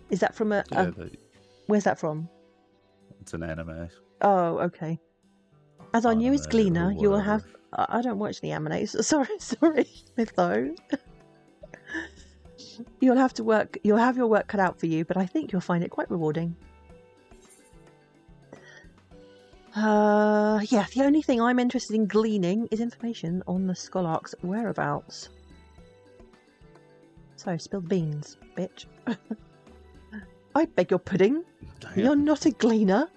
S1: Is that from a? Where's that from?
S2: It's an anime.
S1: Oh, okay. As our newest
S2: Anime
S1: gleaner,
S2: or
S1: you will
S2: whatever.
S1: have. I don't watch the animes. Sorry, Mytho. You'll have to work. You'll have your work cut out for you, but I think you'll find it quite rewarding. Yeah, the only thing I'm interested in gleaning is information on the Scholark's whereabouts. So, spill the beans, bitch. I beg your pudding?
S2: Damn.
S1: You're not a gleaner?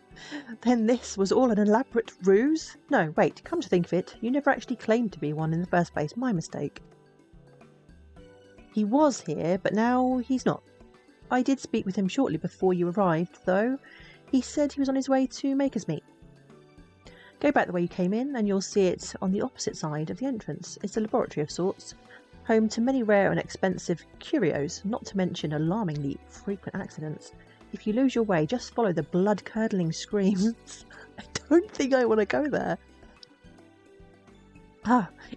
S1: Then this was all an elaborate ruse? No, wait, come to think of it, you never actually claimed to be one in the first place. My mistake. He was here, but now he's not. I did speak with him shortly before you arrived, though. He said he was on his way to Maker's Meet. Go back the way you came in, and you'll see it on the opposite side of the entrance. It's a laboratory of sorts, home to many rare and expensive curios, not to mention alarmingly frequent accidents. If you lose your way, just follow the blood-curdling screams. I don't think I want to go there.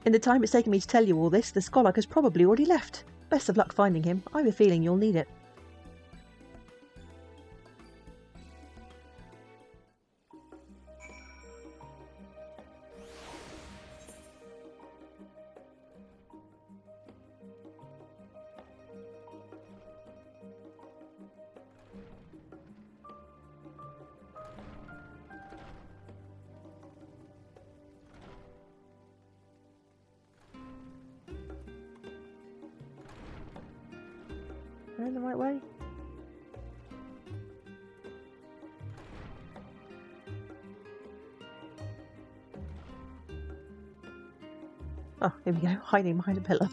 S1: In the time it's taken me to tell you all this, the Scholark has probably already left. Best of luck finding him. I have a feeling you'll need it. Am I in the right way? Oh, here we go, hiding behind a pillar.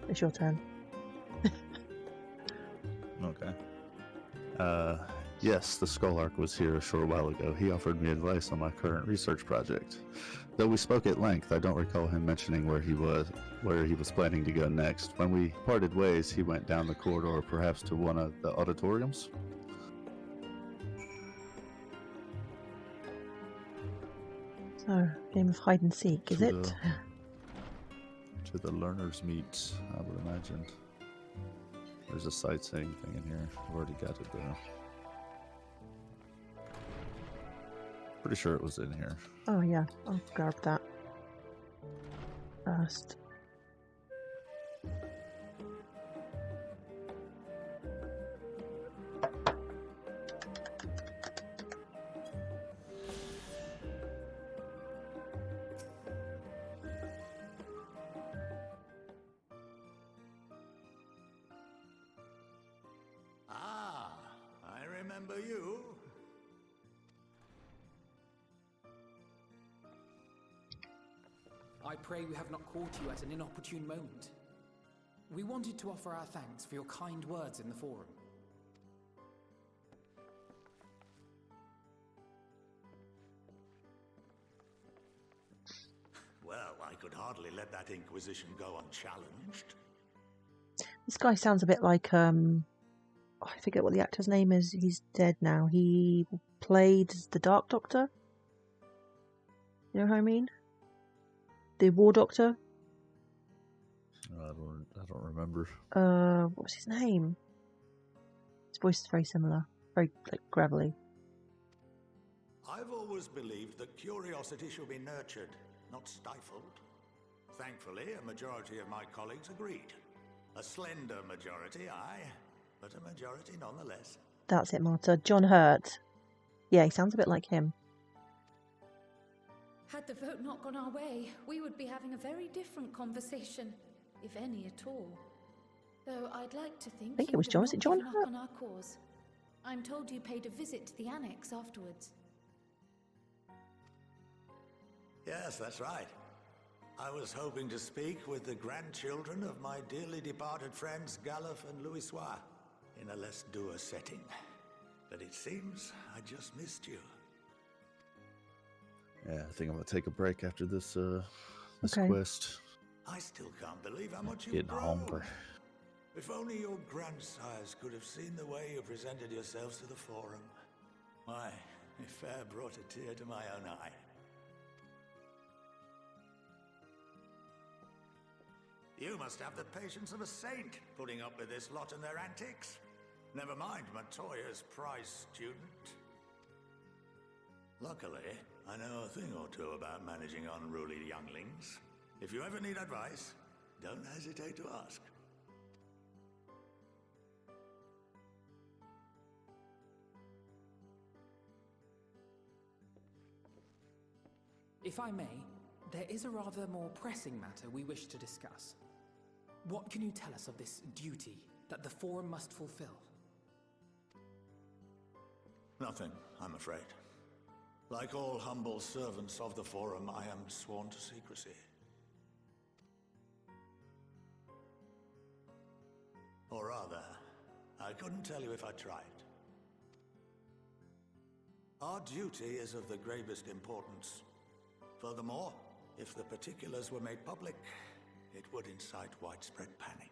S1: It's your turn.
S2: Okay. Yes, the Scholark was here a short while ago. He offered me advice on my current research project. Though we spoke at length, I don't recall him mentioning where he was planning to go next. When we parted ways, he went down the corridor, perhaps to one of the auditoriums.
S1: So, game of hide and seek, is it?
S2: To the learners' meet, I would imagine. There's a sightseeing thing in here. I've already got it though. Pretty sure it was in here.
S1: Oh yeah, I'll grab that first.
S6: Ah, I remember you.
S7: I pray we have not caught you at an inopportune moment. We wanted to offer our thanks for your kind words in the forum.
S6: Well, I could hardly let that Inquisition go unchallenged.
S1: This guy sounds a bit like I forget what the actor's name is. He's dead now. He played the Dark Doctor. You know who I mean? The War Doctor.
S2: I don't remember.
S1: What was his name? His voice is very similar, very like gravelly.
S6: I've always believed that curiosity should be nurtured, not stifled. Thankfully, a majority of my colleagues agreed. A slender majority, aye, but a majority nonetheless.
S1: That's it, Marta. John Hurt. Yeah, he sounds a bit like him.
S13: Had the vote not gone our way, we would be having a very different conversation, if any at all. Though I'd like to think
S1: I think it was
S13: you'd
S1: John.
S13: have
S1: Was it
S13: not
S1: John
S13: given
S1: Hurt?
S13: up on our cause. I'm told you paid a visit to the annex afterwards.
S6: Yes, that's right. I was hoping to speak with the grandchildren of my dearly departed friends Galuf and Louisoix in a less dour setting. But it seems I just missed you.
S2: Yeah, I think I'm gonna take a break after this
S1: Okay.
S2: quest.
S6: I still can't believe how much you've
S2: Getting
S6: grown.
S2: hungry.
S6: If only your grandsires could have seen the way you presented yourselves to the Forum. Why, it fair brought a tear to my own eye. You must have the patience of a saint, putting up with this lot and their antics. Never mind Matoya's prize student. Luckily, I know a thing or two about managing unruly younglings. If you ever need advice, don't hesitate to ask.
S7: If I may, there is a rather more pressing matter we wish to discuss. What can you tell us of this duty that the Forum must fulfill?
S6: Nothing, I'm afraid. Like all humble servants of the Forum, I am sworn to secrecy. Or rather, I couldn't tell you if I tried. Our duty is of the gravest importance. Furthermore, if the particulars were made public, it would incite widespread panic.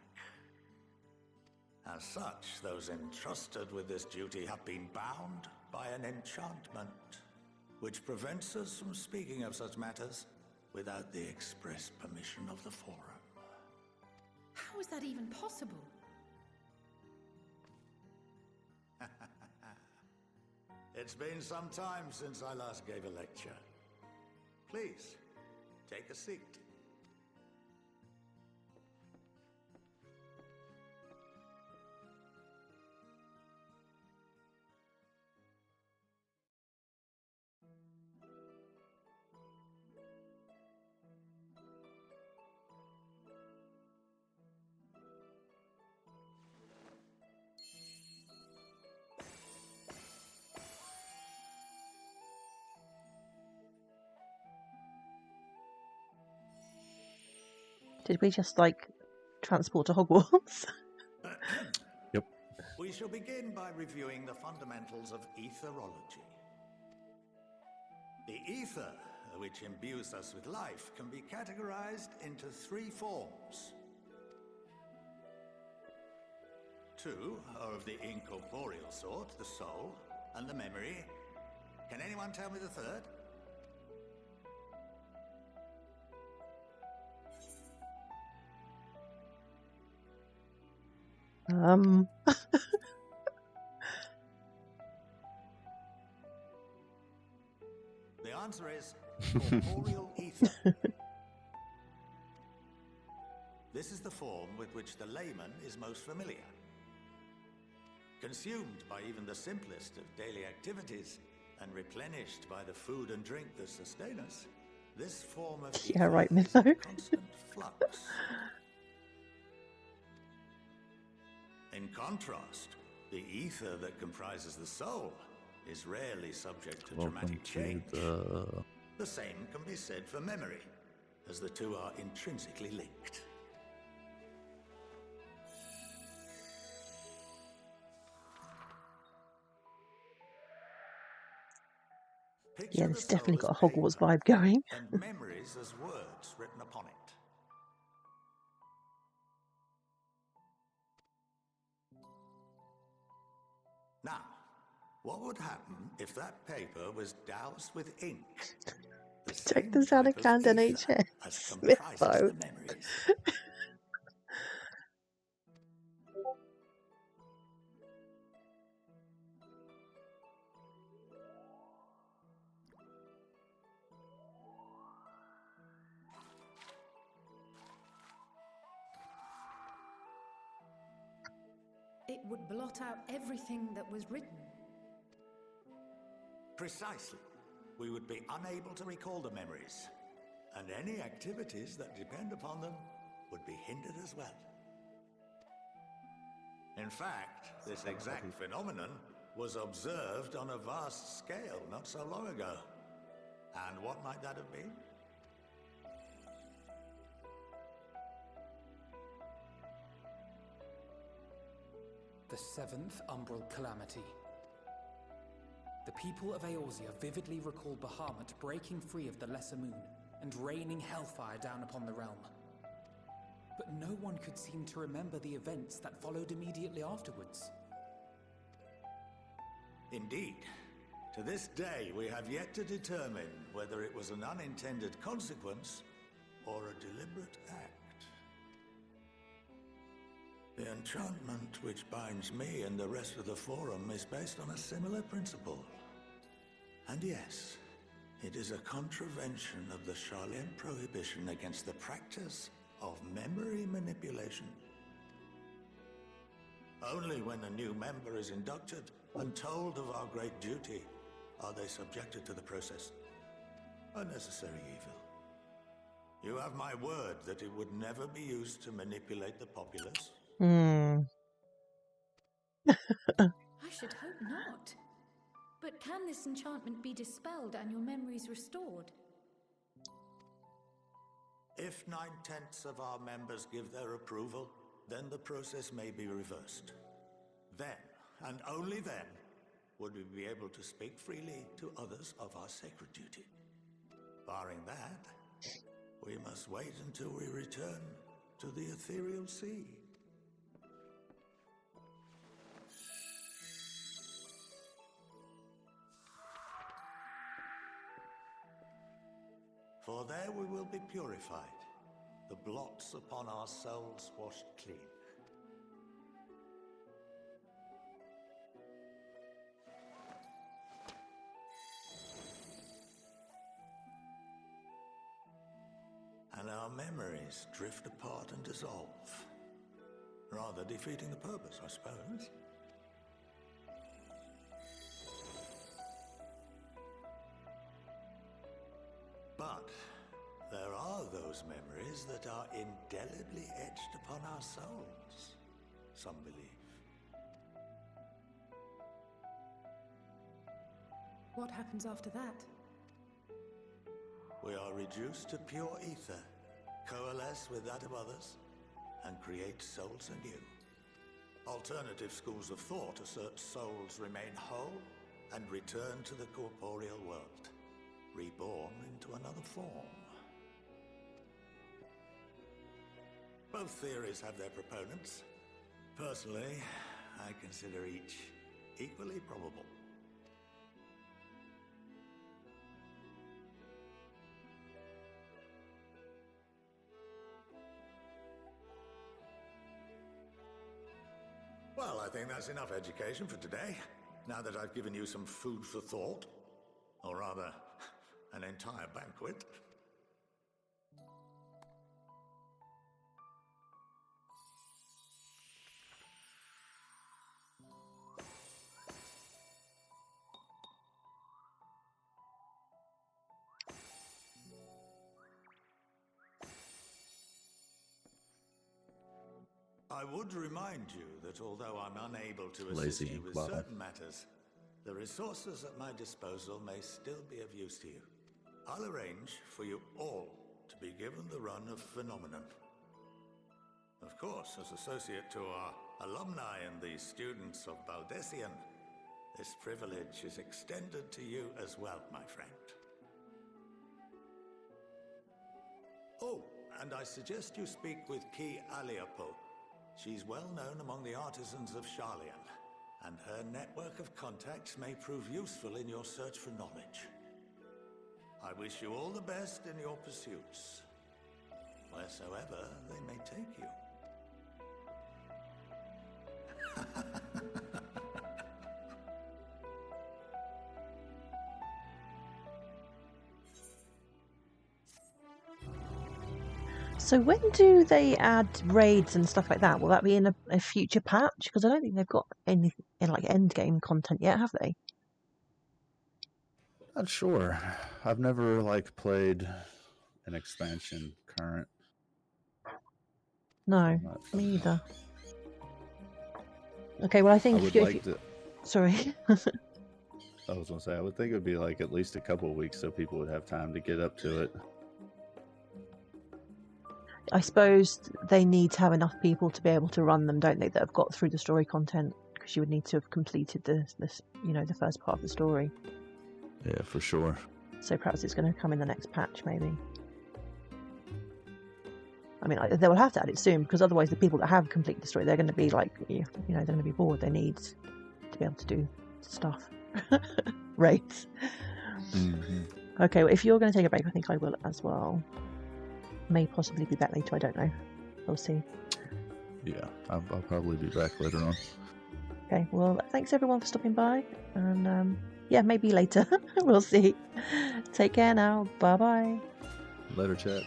S6: As such, those entrusted with this duty have been bound by an enchantment, which prevents us from speaking of such matters without the express permission of the Forum.
S13: How is that even possible?
S6: It's been some time since I last gave a lecture. Please, take a seat.
S1: Did we just like transport to Hogwarts?
S2: Yep.
S6: We shall begin by reviewing the fundamentals of etherology. The ether, which imbues us with life, can be categorized into three forms. Two are of the incorporeal sort, the soul and the memory. Can anyone tell me the third?
S14: The answer is corporeal ether. This is the form with which the layman is most familiar. Consumed by even the simplest of daily activities and replenished by the food and drink that sustain us, this form of ether
S1: Yeah, right,
S14: is
S1: Milo.
S14: in constant flux. In contrast, the ether that comprises the soul is rarely subject to dramatic change. The same can be said for memory, as the two are intrinsically linked.
S1: Yeah, this definitely got a Hogwarts vibe going.
S14: And memories as words written upon it. Now, what would happen if that paper was doused with ink?
S1: Check this out, a canned NHS. Smith boat.
S13: It would blot out everything that was written.
S14: Precisely. We would be unable to recall the memories, and any activities that depend upon them would be hindered as well. In fact, this exact phenomenon was observed on a vast scale not so long ago. And what might that have been?
S7: The seventh Umbral Calamity. The people of Eorzea vividly recall Bahamut breaking free of the Lesser Moon and raining hellfire down upon the realm. But no one could seem to remember the events that followed immediately afterwards.
S14: Indeed. To this day, we have yet to determine whether it was an unintended consequence or a deliberate act. The enchantment which binds me and the rest of the Forum is based on a similar principle. And yes, it is a contravention of the Charlene prohibition against the practice of memory manipulation. Only when a new member is inducted and told of our great duty are they subjected to the process. A necessary evil. You have my word that it would never be used to manipulate the populace.
S13: I should hope not. But can this enchantment be dispelled and your memories restored?
S14: If 9/10 of our members give their approval, then the process may be reversed. Then, and only then, would we be able to speak freely to others of our sacred duty. Barring that, we must wait until we return to the ethereal sea. For there we will be purified, the blots upon our souls washed clean. And our memories drift apart and dissolve, rather defeating the purpose, I suppose. But there are those memories that are indelibly etched upon our souls, some believe.
S13: What happens after that?
S14: We are reduced to pure ether, coalesce with that of others, and create souls anew. Alternative schools of thought assert souls remain whole and return to the corporeal world, reborn into another form. Both theories have their proponents. Personally, I consider each equally probable. Well, I think that's enough education for today. Now that I've given you some food for thought. Or rather, an entire banquet. I would remind you that although I'm unable to assist you with certain matters, the resources at my disposal may still be of use to you. I'll arrange for you all to be given the run of Phenomenon. Of course, as associate to our alumni and the students of Baldessian, this privilege is extended to you as well, my friend. Oh, and I suggest you speak with Ki Aliapo. She's well known among the artisans of Sharlayan, and her network of contacts may prove useful in your search for knowledge. I wish you all the best in your pursuits, wheresoever they may take you.
S1: So when do they add raids and stuff like that? Will that be in a future patch? Because I don't think they've got any in like end game content yet, have they?
S2: Not sure. I've never like played an expansion current.
S1: No, me either. Okay, well I think sorry.
S2: I was gonna say I would think it would be like at least a couple of weeks so people would have time to get up to it.
S1: I suppose they need to have enough people to be able to run them, don't they? That have got through the story content, because you would need to have completed the first part of the story.
S2: Yeah, for sure.
S1: So perhaps it's going to come in the next patch, maybe. I mean, they will have to add it soon, because otherwise the people that have completed the story, they're going to be like, they're going to be bored. They need to be able to do stuff. Raids. Mm-hmm. Okay, well, if you're going to take a break, I think I will as well. May possibly be back later, I don't know. We'll see.
S2: Yeah, I'll probably be back later on.
S1: Okay, well, thanks everyone for stopping by. And yeah, maybe later. We'll see. Take care now. Bye-bye.
S2: Later, chat.